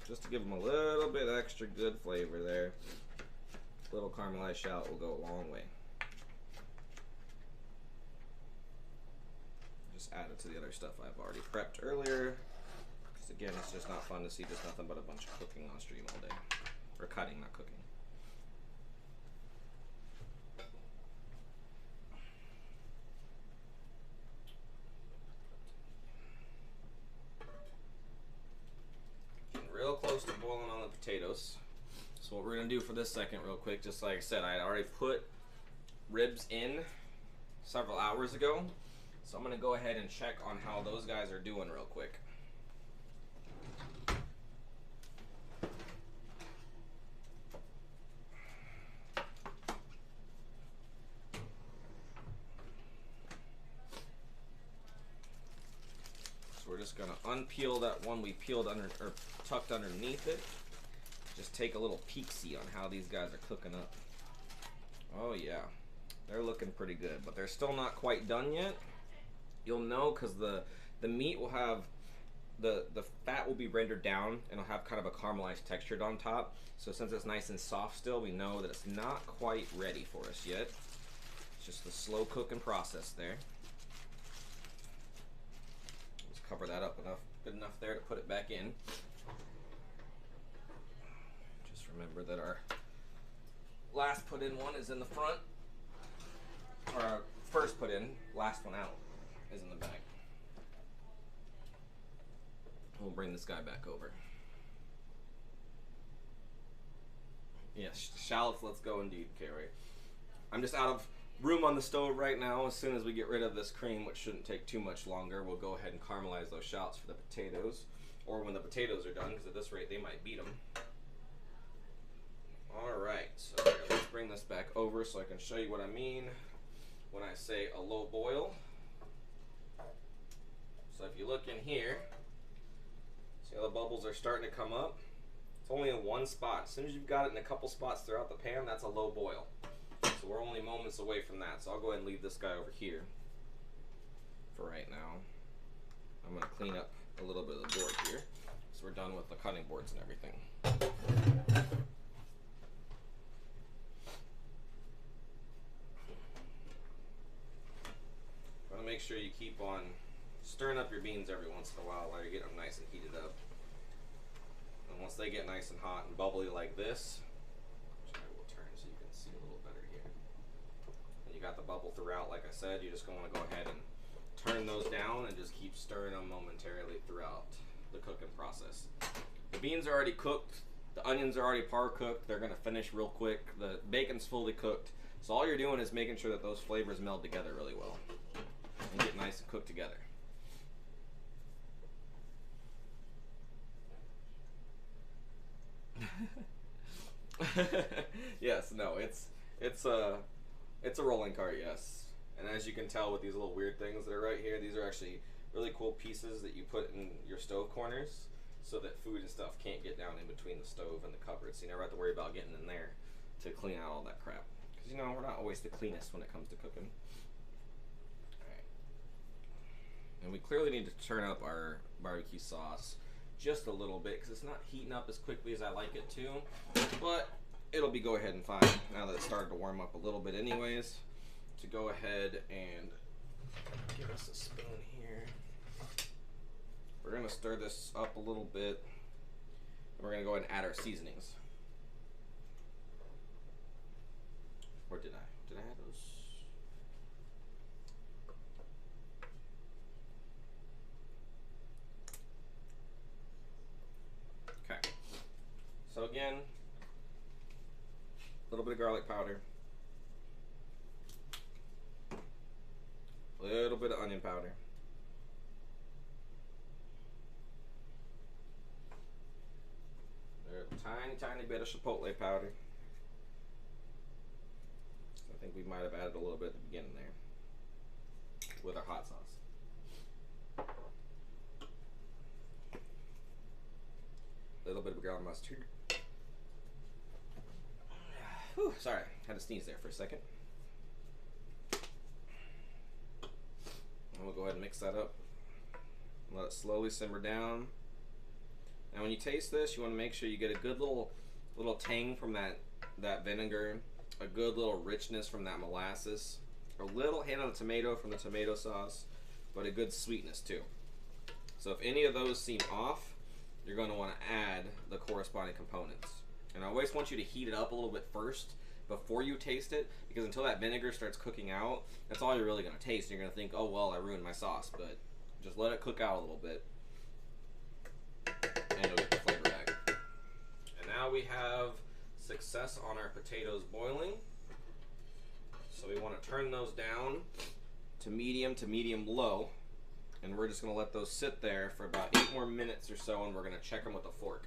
[SPEAKER 1] Just to give them a little bit extra good flavor there. A little caramelized shallot will go a long way. Just add it to the other stuff I've already prepped earlier. Because again, it's just not fun to see just nothing but a bunch of cooking on stream all day. Or cutting, not cooking. Getting real close to boiling on the potatoes. So what we're going to do for this second real quick, just like I said, I had already put ribs in several hours ago. So I'm going to go ahead and check on how those guys are doing real quick. So we're just going to unpeel that one we peeled under or tucked underneath it. Just take a little peek-see on how these guys are cooking up. Oh yeah, they're looking pretty good, but they're still not quite done yet. You'll know because the meat will have, the fat will be rendered down and it'll have kind of a caramelized texture on top. So since it's nice and soft still, we know that it's not quite ready for us yet. It's just the slow cooking process there. Let's cover that up good enough there to put it back in. Just remember that our last put in one is in the front, or our first put in, last one out is in the back. We'll bring this guy back over. Yes, shallots, let's go indeed, Carrie. I'm just out of room on the stove right now. As soon as we get rid of this cream, which shouldn't take too much longer, we'll go ahead and caramelize those shallots for the potatoes, or when the potatoes are done, because at this rate they might beat them. Alright, so here, let's bring this back over so I can show you what I mean when I say a low boil. So if you look in here, see how the bubbles are starting to come up? It's only in one spot. As soon as you've got it in a couple spots throughout the pan, that's a low boil. So we're only moments away from that. So I'll go ahead and leave this guy over here for right now. I'm going to clean up a little bit of the board here. So we're done with the cutting boards and everything. Make sure you keep on stirring up your beans every once in a while you get them nice and heated up. And once they get nice and hot and bubbly like this, which I will turn so you can see a little better here. And you got got the bubble throughout, like I said, you just want to go ahead and turn those down and just keep stirring them momentarily throughout the cooking process. The beans are already cooked. The onions are already par cooked. They're going to finish real quick. The bacon's fully cooked. So all you're doing is making sure that those flavors meld together really well and get nice and cooked together. Yes, no, it's a rolling cart, yes. And as you can tell with these little weird things that are right here, these are actually really cool pieces that you put in your stove corners so that food and stuff can't get down in between the stove and the cupboard. So you never have to worry about getting in there to clean out all that crap. Because, you know, we're not always the cleanest when it comes to cooking. Alright. And we clearly need to turn up our barbecue sauce just a little bit because it's not heating up as quickly as I like it to. But it'll be go ahead and fine now that it started to warm up a little bit anyways. To go ahead and give us a spoon here. We're going to stir this up a little bit. And we're going to go ahead and add our seasonings. Or did I? Did I add those? Okay. So again, a little bit of garlic powder. A little bit of onion powder. A tiny bit of chipotle powder. I think we might have added a little bit at the beginning there with our hot sauce. A little bit of ground mustard. Whew, sorry, had to sneeze there for a second. And we'll go ahead and mix that up. Let it slowly simmer down. And when you taste this, you want to make sure you get a good little tang from that vinegar, a good little richness from that molasses, a little hint of the tomato from the tomato sauce, but a good sweetness too. So if any of those seem off, you're going to want to add the corresponding components. And I always want you to heat it up a little bit first before you taste it, because until that vinegar starts cooking out, that's all you're really going to taste. You're going to think, oh well, I ruined my sauce, but just let it cook out a little bit and you'll get the flavor back. And now we have success on our potatoes boiling. So we want to turn those down to medium low, and we're just going to let those sit there for about 8 more minutes or so, and we're going to check them with a fork.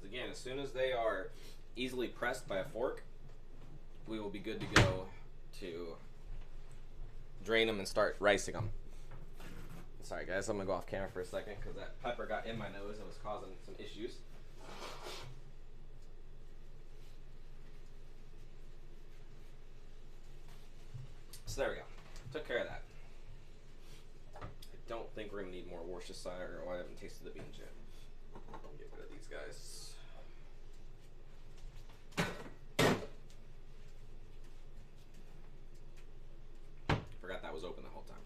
[SPEAKER 1] Again, as soon as they are easily pressed by a fork, we will be good to go to drain them and start ricing them. Sorry guys, I'm gonna go off camera for a second because that pepper got in my nose and was causing some issues. So there we go. Took care of that. I don't think we're gonna need more Worcestershire. Oh, I haven't tasted the beans yet. Get rid of these guys. Forgot that was open the whole time.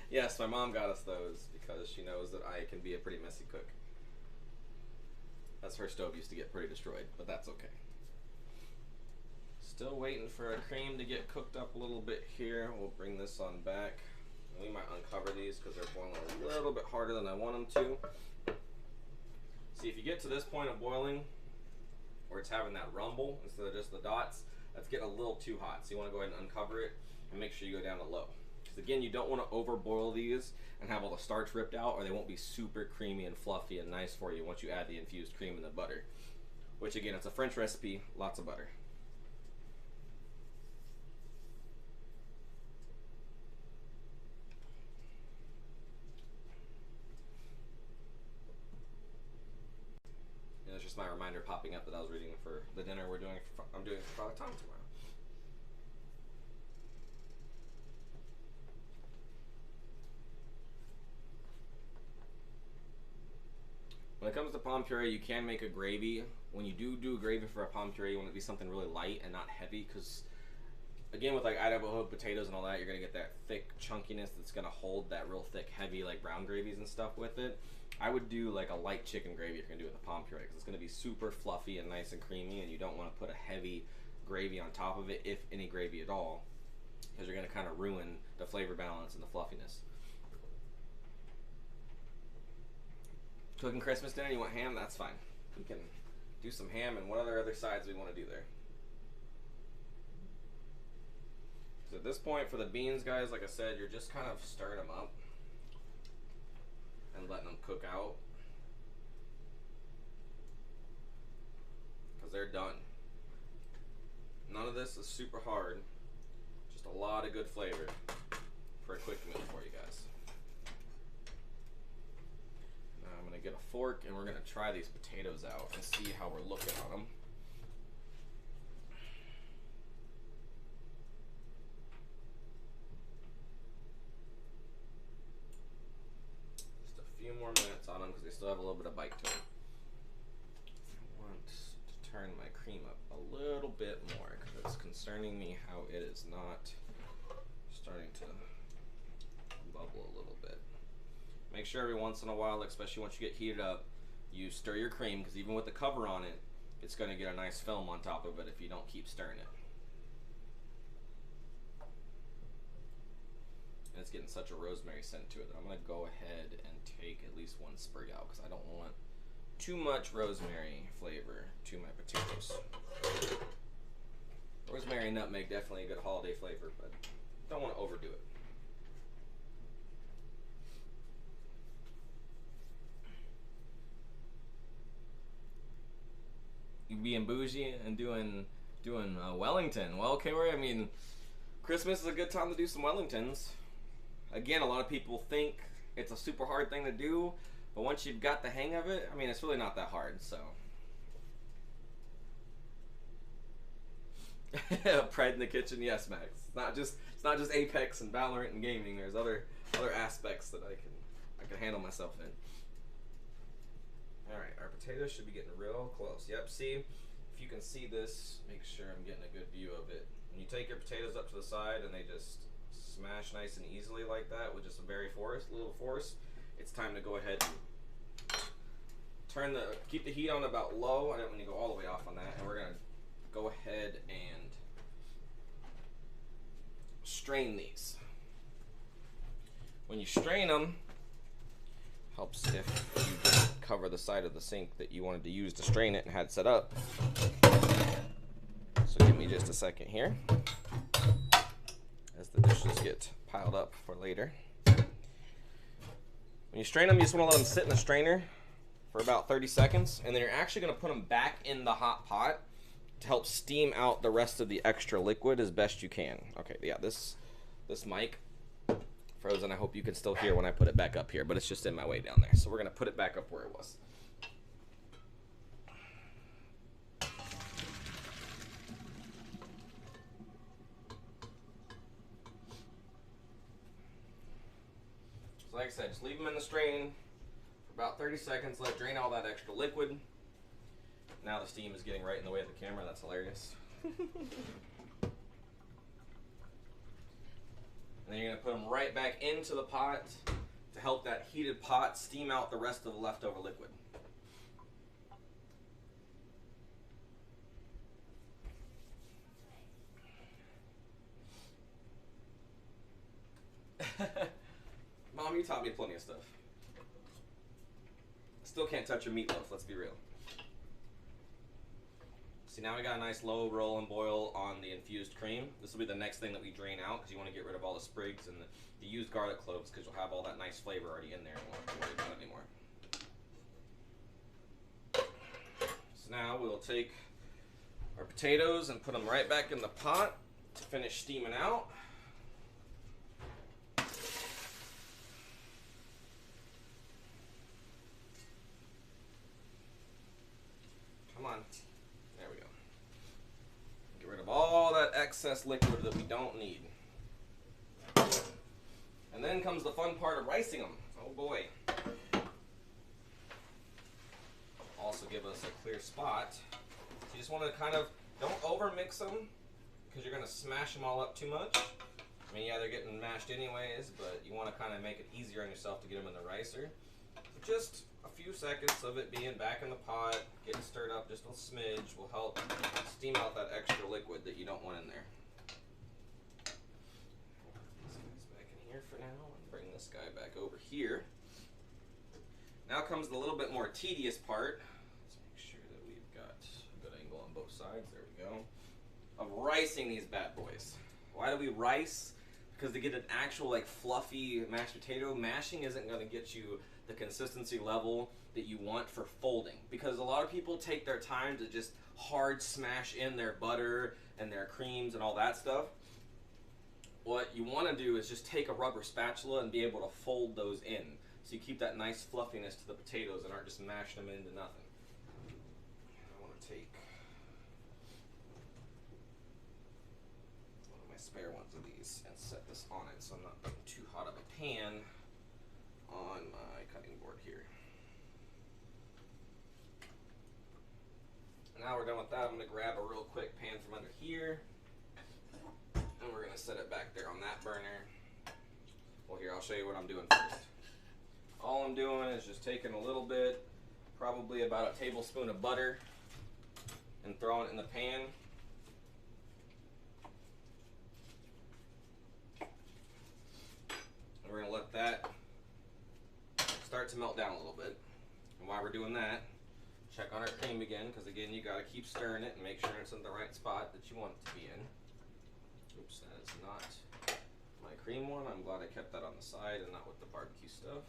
[SPEAKER 1] Yes, my mom got us those because she knows that I can be a pretty messy cook. That's her stove used to get pretty destroyed, but that's okay. Still waiting for our cream to get cooked up a little bit here. We'll bring this on back. We might uncover these because they're boiling a little bit harder than I want them to. See, if you get to this point of boiling, where it's having that rumble instead of just the dots, that's getting a little too hot. So you want to go ahead and uncover it and make sure you go down to low. Because again, you don't want to overboil these and have all the starch ripped out, or they won't be super creamy and fluffy and nice for you once you add the infused cream and the butter. Which again, it's a French recipe, lots of butter. It's just my reminder popping up that I was reading for the dinner I'm doing for Father Tom tomorrow. When it comes to palm puree, you can make a gravy. When you do a gravy for a palm puree, you want it to be something really light and not heavy, because again, with like Idaho potatoes and all that, you're gonna get that thick chunkiness that's gonna hold that real thick, heavy like brown gravies and stuff with it. I would do like a light chicken gravy if you're gonna do it with a palm puree, because it's gonna be super fluffy and nice and creamy, and you don't want to put a heavy gravy on top of it, if any gravy at all, because you're gonna kind of ruin the flavor balance and the fluffiness. Cooking Christmas dinner, you want ham? That's fine. We can do some ham and what other sides we want to do there. So at this point, for the beans, guys, like I said, you're just kind of stirring them up and letting them cook out, because they're done. None of this is super hard, just a lot of good flavor for a quick meal for you guys. Now I'm gonna get a fork and we're gonna try these potatoes out and see how we're looking on them. Just a few more minutes on them because they still have a little bit of bite to them. I want to turn my cream up a little bit more because it's concerning me how it is not starting to bubble a little bit. Make sure every once in a while, especially once you get heated up, you stir your cream, because even with the cover on it, it's going to get a nice film on top of it if you don't keep stirring it. And it's getting such a rosemary scent to it that I'm going to go ahead and take at least one sprig out, because I don't want too much rosemary flavor to my potatoes. Rosemary and nutmeg, definitely a good holiday flavor, but don't want to overdo it. You being bougie and doing Wellington. Well, okay, I mean, Christmas is a good time to do some Wellingtons. Again, a lot of people think it's a super hard thing to do, but once you've got the hang of it, I mean, it's really not that hard. So, pride in the kitchen, yes, Max. It's not just Apex and Valorant and gaming. There's other aspects that I can handle myself in. Alright, our potatoes should be getting real close. Yep, see, if you can see this, make sure I'm getting a good view of it. When you take your potatoes up to the side and they just smash nice and easily like that with just a little force, it's time to go ahead and keep the heat on about low. I don't want to go all the way off on that, and we're going to go ahead and strain these. When you strain them, helps if you just cover the side of the sink that you wanted to use to strain it and had set up. So give me just a second here as the dishes get piled up for later. When you strain them, you just want to let them sit in the strainer for about 30 seconds, and then you're actually going to put them back in the hot pot to help steam out the rest of the extra liquid as best you can. Okay, yeah, this mic frozen. I hope you can still hear when I put it back up here, but it's just in my way down there. So we're going to put it back up where it was. So like I said, just leave them in the strain for about 30 seconds. Let it drain all that extra liquid. Now the steam is getting right in the way of the camera. That's hilarious. And then you're going to put them right back into the pot to help that heated pot steam out the rest of the leftover liquid. Mom, you taught me plenty of stuff. Still can't touch your meatloaf, let's be real. See, now we got a nice low roll and boil on the infused cream. This will be the next thing that we drain out, because you want to get rid of all the sprigs and the used garlic cloves, because you'll have all that nice flavor already in there and won't have to worry about it anymore. So now we'll take our potatoes and put them right back in the pot to finish steaming out. Come on. There we go. Get rid of all that excess liquid that we don't need. And then comes the fun part of ricing them. Oh boy. Also give us a clear spot. So you just want to kind of, don't over mix them, because you're gonna smash them all up too much. I mean, yeah, they're getting mashed anyways, but you want to kind of make it easier on yourself to get them in the ricer. Just a few seconds of it being back in the pot, getting stirred up just a smidge will help steam out that extra liquid that you don't want in there. Put these guys back in here for now and bring this guy back over here. Now comes the little bit more tedious part. Let's make sure that we've got a good angle on both sides. There we go. Of ricing these bad boys. Why do we rice? Because to get an actual like fluffy mashed potato, mashing isn't going to get you the consistency level that you want for folding. Because a lot of people take their time to just hard smash in their butter and their creams and all that stuff. What you want to do is just take a rubber spatula and be able to fold those in. So you keep that nice fluffiness to the potatoes and aren't just mashing them into nothing. I want to take one of my spare ones of these and set this on it so I'm not putting too hot of a pan on my cutting board here. Now we're done with that. I'm going to grab a real quick pan from under here and we're going to set it back there on that burner. Well, here, I'll show you what I'm doing first. All I'm doing is just taking a little bit, probably about a tablespoon of butter, and throwing it in the pan. And we're going to let that start to melt down a little bit. And while we're doing that, check on our cream again, because again, you got to keep stirring it and make sure it's in the right spot that you want it to be in. Oops, that is not my cream one. I'm glad I kept that on the side and not with the barbecue stuff.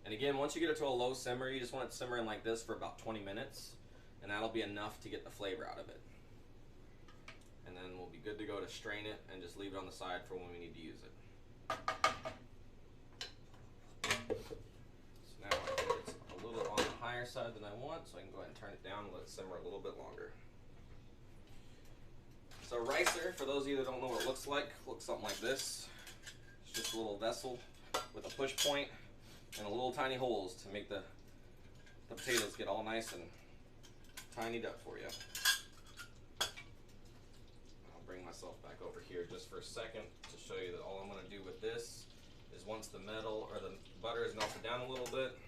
[SPEAKER 1] And again, once you get it to a low simmer, you just want it simmering like this for about 20 minutes, and that'll be enough to get the flavor out of it. And then we'll be good to go to strain it and just leave it on the side for when we need to use it. So now I think it's a little on the higher side than I want, so I can go ahead and turn it down and let it simmer a little bit longer. So ricer, for those of you that don't know what it looks something like this. It's just a little vessel with a push point and a little tiny holes to make the potatoes get all nice and tinied up for you. I'll bring myself back over here just for a second to show you that all I'm going to do with this is once the metal or the butter is melted down a little bit,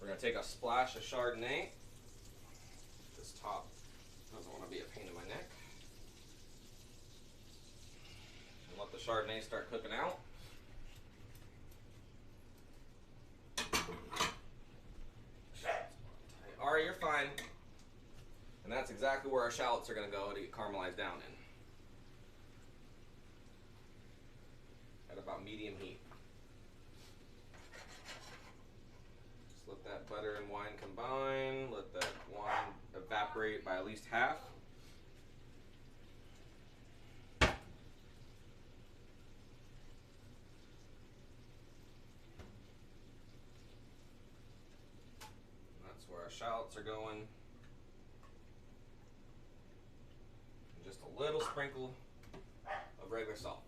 [SPEAKER 1] we're going to take a splash of Chardonnay. This top doesn't want to be a pain in my neck. Let the Chardonnay start cooking out. Alright, you're fine. And that's exactly where our shallots are going to go to get caramelized down in. At about medium heat. Just let that butter and wine combine. Let that wine evaporate by at least half. Where our shallots are going. And just a little sprinkle of regular salt.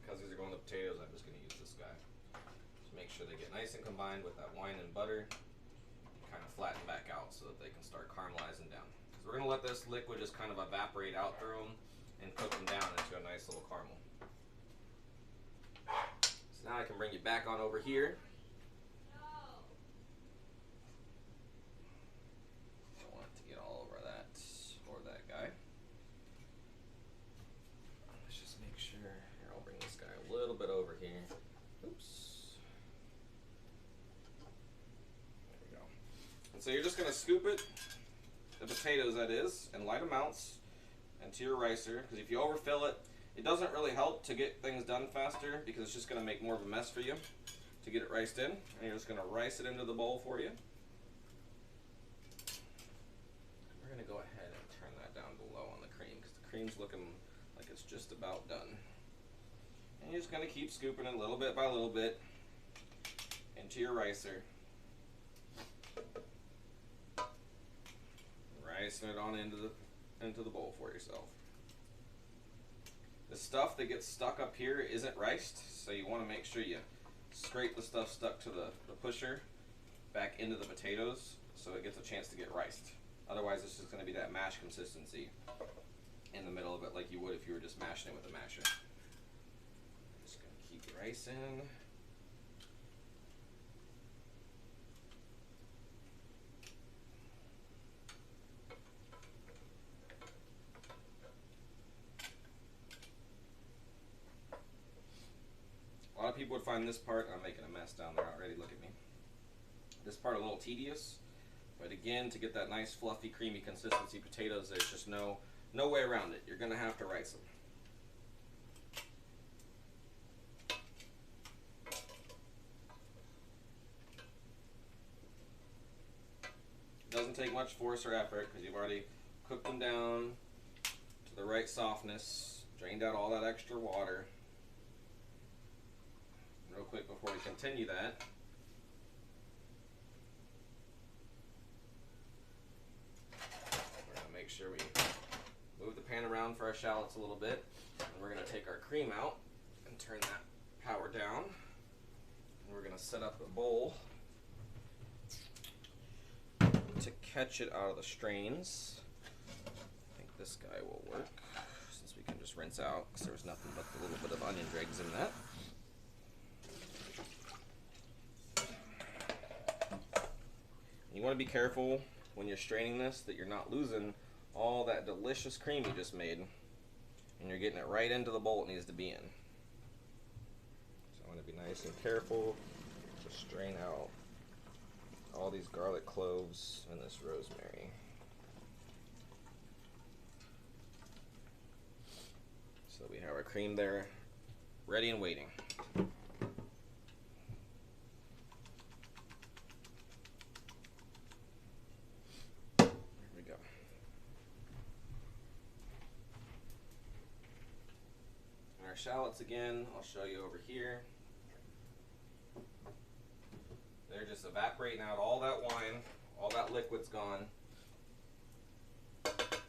[SPEAKER 1] Because these are going to potatoes, I'm just going to use this guy. Just make sure they get nice and combined with that wine and butter. And kind of flatten back out so that they can start caramelizing down. Because we're going to let this liquid just kind of evaporate out through them and cook them down into a nice little caramel. So now I can bring you back on over here. Don't want it to get all over that or that guy. Let's just make sure. Here, I'll bring this guy a little bit over here. Oops. There we go. And so you're just going to scoop it, the potatoes that is, in light amounts into your ricer, because if you overfill it, it doesn't really help to get things done faster because it's just going to make more of a mess for you to get it riced in. And you're just going to rice it into the bowl for you. We're going to go ahead and turn that down below on the cream because the cream's looking like it's just about done. And you're just going to keep scooping it little bit by little bit into your ricer. Ricing it on into the bowl for yourself. The stuff that gets stuck up here isn't riced, so you want to make sure you scrape the stuff stuck to the pusher back into the potatoes so it gets a chance to get riced. Otherwise it's just going to be that mash consistency in the middle of it like you would if you were just mashing it with a masher. Just going to keep the rice in. A lot of people would find this part, I'm making a mess down there already, look at me. This part a little tedious, but again, to get that nice fluffy creamy consistency potatoes, there's just no way around it. You're gonna have to rice them. It doesn't take much force or effort because you've already cooked them down to the right softness, drained out all that extra water. Real quick before we continue that, we're going to make sure we move the pan around for our shallots a little bit, and we're going to take our cream out and turn that power down, and we're going to set up the bowl to catch it out of the strains. I think this guy will work since we can just rinse out because there's nothing but a little bit of onion dregs in that. You want to be careful when you're straining this that you're not losing all that delicious cream you just made and you're getting it right into the bowl it needs to be in. So I want to be nice and careful to strain out all these garlic cloves and this rosemary. So we have our cream there ready and waiting. Shallots again, I'll show you over here. They're just evaporating out all that wine, all that liquid's gone. Just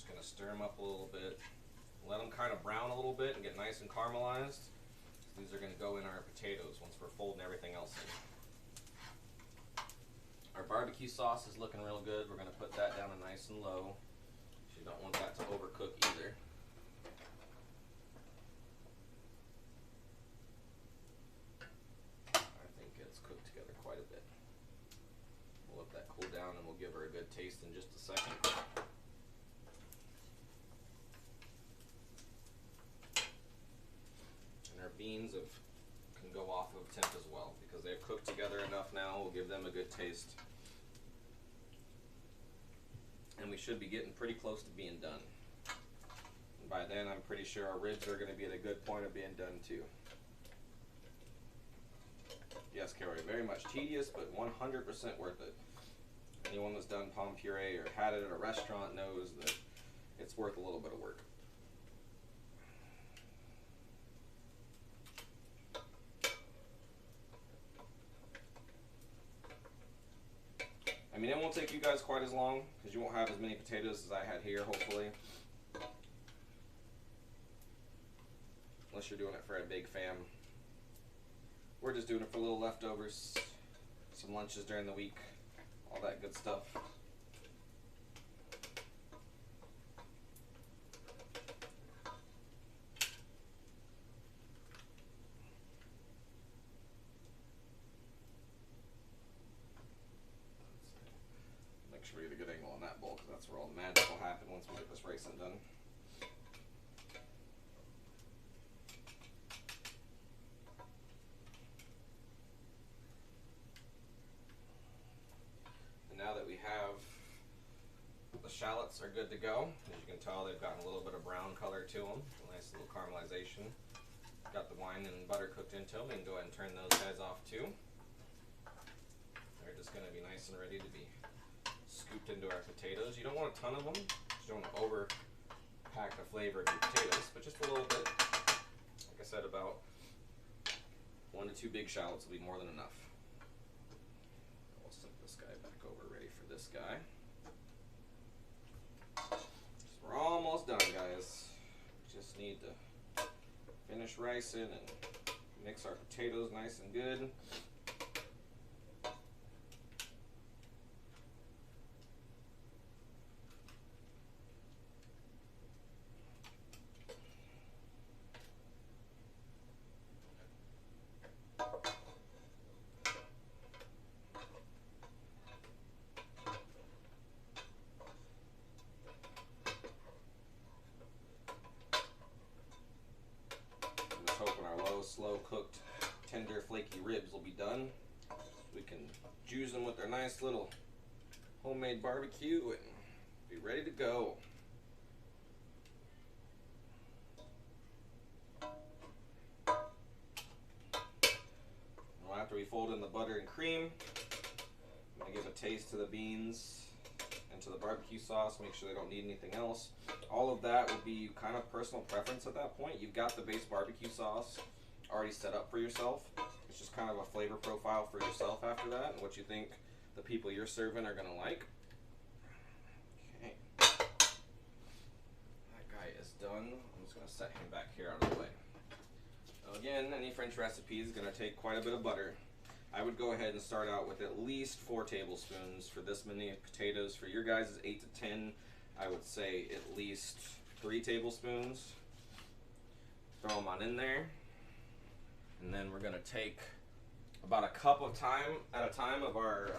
[SPEAKER 1] gonna stir them up a little bit, let them kind of brown a little bit and get nice and caramelized. These are gonna go in our potatoes once we're folding everything else in. Our barbecue sauce is looking real good. We're gonna put that down to nice and low. You don't want that to overcook either. Give her a good taste in just a second. And our beans can go off of temp as well because they've cooked together enough now. We'll give them a good taste. And we should be getting pretty close to being done. And by then I'm pretty sure our ribs are going to be at a good point of being done too. Yes, Carrie, very much tedious, but 100% worth it. Anyone that's done pomme puree or had it at a restaurant knows that it's worth a little bit of work. I mean, it won't take you guys quite as long because you won't have as many potatoes as I had here, hopefully. Unless you're doing it for a big fam. We're just doing it for little leftovers, some lunches during the week. All that good stuff. Make sure we get a good angle on that bowl because that's where all the magic will happen once we get this ricing done. Now that we have the shallots are good to go, as you can tell they've gotten a little bit of brown color to them, a nice little caramelization. Got the wine and butter cooked into them, and go ahead and turn those guys off too. They're just going to be nice and ready to be scooped into our potatoes. You don't want a ton of them, you don't want to overpack the flavor of your potatoes, but just a little bit. Like I said, about 1 to 2 big shallots will be more than enough. This guy. So we're almost done, guys. Just need to finish ricing and mix our potatoes nice and good. Slow cooked, tender, flaky ribs will be done. We can juice them with our nice little homemade barbecue and be ready to go. Now after we fold in the butter and cream, I'm going to give a taste to the beans and to the barbecue sauce, make sure they don't need anything else. All of that will be kind of personal preference at that point. You've got the base barbecue sauce already set up for yourself. It's just kind of a flavor profile for yourself after that and what you think the people you're serving are gonna like. Okay. That guy is done. I'm just gonna set him back here out of the way. Now again, any French recipe is gonna take quite a bit of butter. I would go ahead and start out with at least 4 tablespoons for this many potatoes. For your guys is 8 to 10. I would say at least 3 tablespoons. Throw them on in there. And then we're going to take about a cup of at a time of our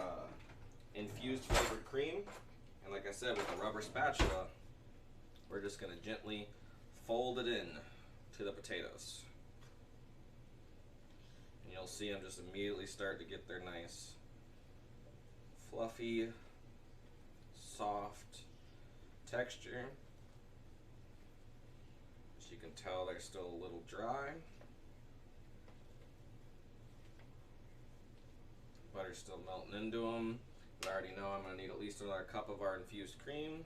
[SPEAKER 1] infused flavored cream. And like I said, with a rubber spatula, we're just going to gently fold it in to the potatoes. And you'll see them just immediately start to get their nice, fluffy, soft texture. As you can tell, they're still a little dry. Butter's still melting into them, but I already know I'm going to need at least another cup of our infused cream.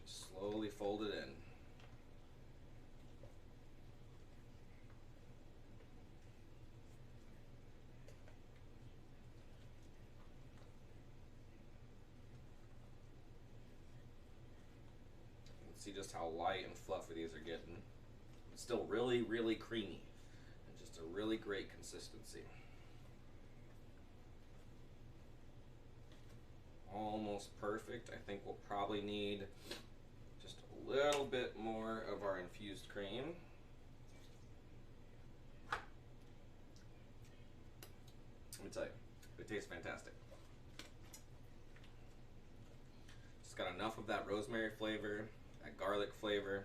[SPEAKER 1] Just slowly fold it in. You can see just how light and fluffy these are getting. It's still really, really creamy and just a really great consistency. Almost perfect. I think we'll probably need just a little bit more of our infused cream. Let me tell you, it tastes fantastic. Just got enough of that rosemary flavor, that garlic flavor.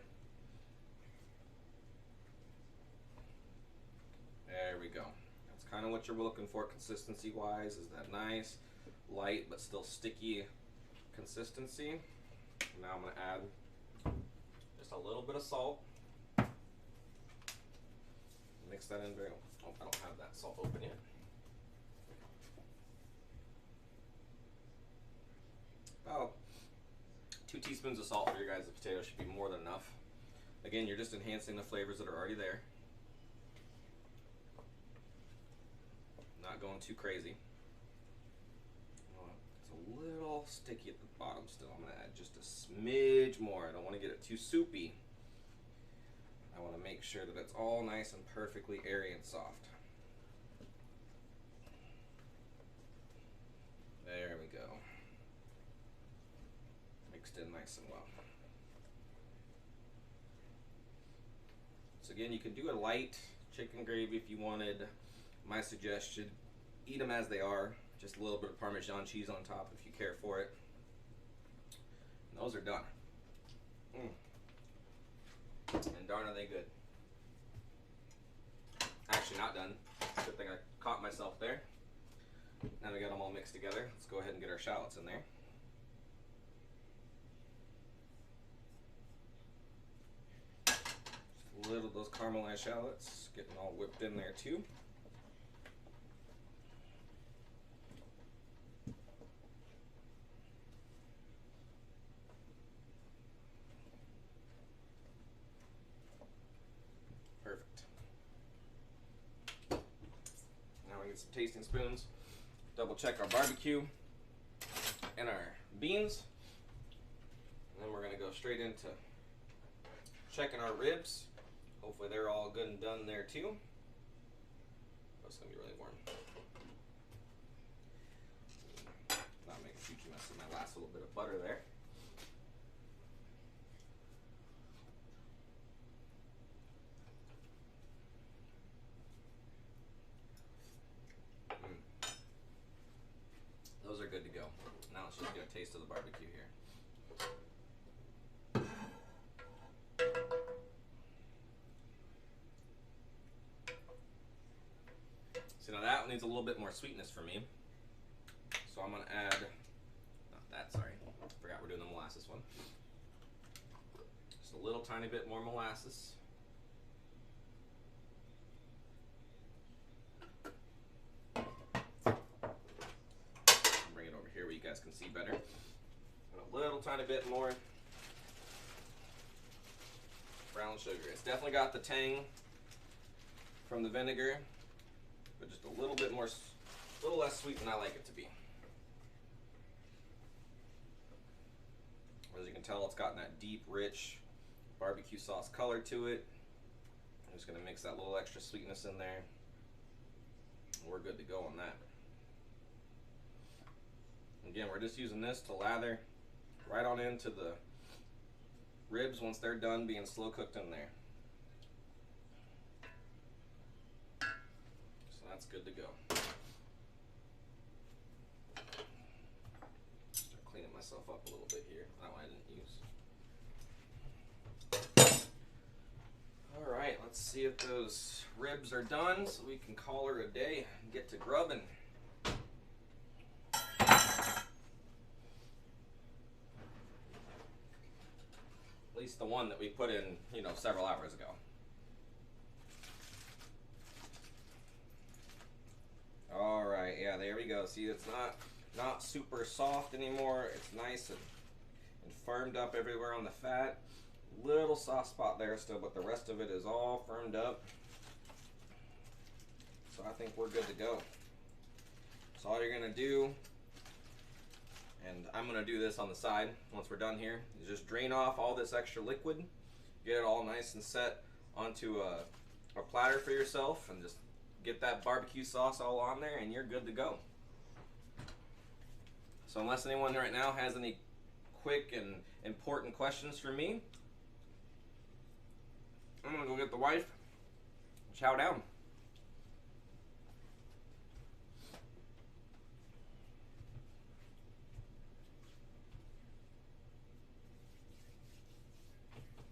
[SPEAKER 1] There we go. That's kind of what you're looking for consistency wise, is that nice, light, but still sticky consistency. Now I'm going to add just a little bit of salt. Mix that in very well. Oh, I don't have that salt open yet. About 2 teaspoons of salt for your guys' potatoes should be more than enough. Again, you're just enhancing the flavors that are already there. Not going too crazy. It's a little sticky at the bottom still. I'm going to add just a smidge more. I don't want to get it too soupy. I want to make sure that it's all nice and perfectly airy and soft. There we go. Mixed in nice and well. So again, you can do a light chicken gravy if you wanted. My suggestion, eat them as they are. Just a little bit of Parmesan cheese on top if you care for it. And those are done. And darn are they good. Actually not done. Good thing I caught myself there. Now we got them all mixed together. Let's go ahead and get our shallots in there. Just a little of those caramelized shallots getting all whipped in there too. Some tasting spoons, double check our barbecue and our beans. And then we're gonna go straight into checking our ribs. Hopefully they're all good and done there too. Oh, it's gonna be really warm. Not make a huge mess of my last little bit of butter there. Those are good to go. Now let's just get a taste of the barbecue here. See, now that one needs a little bit more sweetness for me. So I'm gonna add, not that, sorry. Forgot we're doing the molasses one. Just a little tiny bit more molasses. Bring it over here where you guys can see better. And a little tiny bit more brown sugar. It's definitely got the tang from the vinegar, but just a little bit more, a little less sweet than I like it to be. As you can tell, it's gotten that deep, rich barbecue sauce color to it. I'm just gonna mix that little extra sweetness in there. We're good to go on that. Again, we're just using this to lather right on into the ribs once they're done being slow cooked in there. So that's good to go. Start cleaning myself up a little bit here. That one I didn't use. Alright, let's see if those ribs are done so we can call her a day and get to grubbing. At least the one that we put in, you know, several hours ago. All right, yeah, there we go. See, it's not super soft anymore. It's nice and firmed up everywhere on the fat. Little soft spot there still, but the rest of it is all firmed up. So I think we're good to go. So all you're gonna do, and I'm gonna do this on the side once we're done here, is just drain off all this extra liquid, get it all nice and set onto a platter for yourself, and just get that barbecue sauce all on there and you're good to go. So unless anyone right now has any quick and important questions for me, I'm gonna go get the wife and chow down.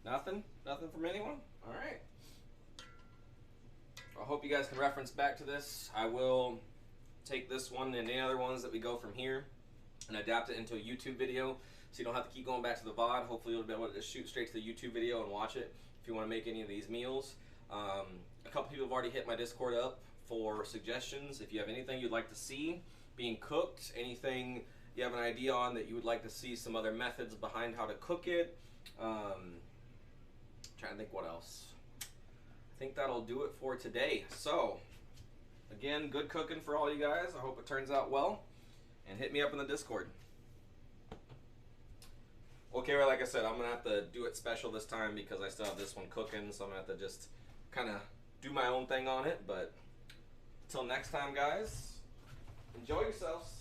[SPEAKER 1] Nothing? Nothing from anyone? All right. I hope you guys can reference back to this. I will take this one and any other ones that we go from here and adapt it into a YouTube video so you don't have to keep going back to the VOD. Hopefully you'll be able to just shoot straight to the YouTube video and watch it if you want to make any of these meals. A couple people have already hit my Discord up for suggestions. If you have anything you'd like to see being cooked, anything you have an idea on that you would like to see some other methods behind how to cook it, trying to think what else. I think that'll do it for today. So, again, good cooking for all you guys. I hope it turns out well. And hit me up in the Discord. Okay, well, like I said, I'm going to have to do it special this time because I still have this one cooking. So I'm going to have to just kind of do my own thing on it. But until next time, guys, enjoy yourselves.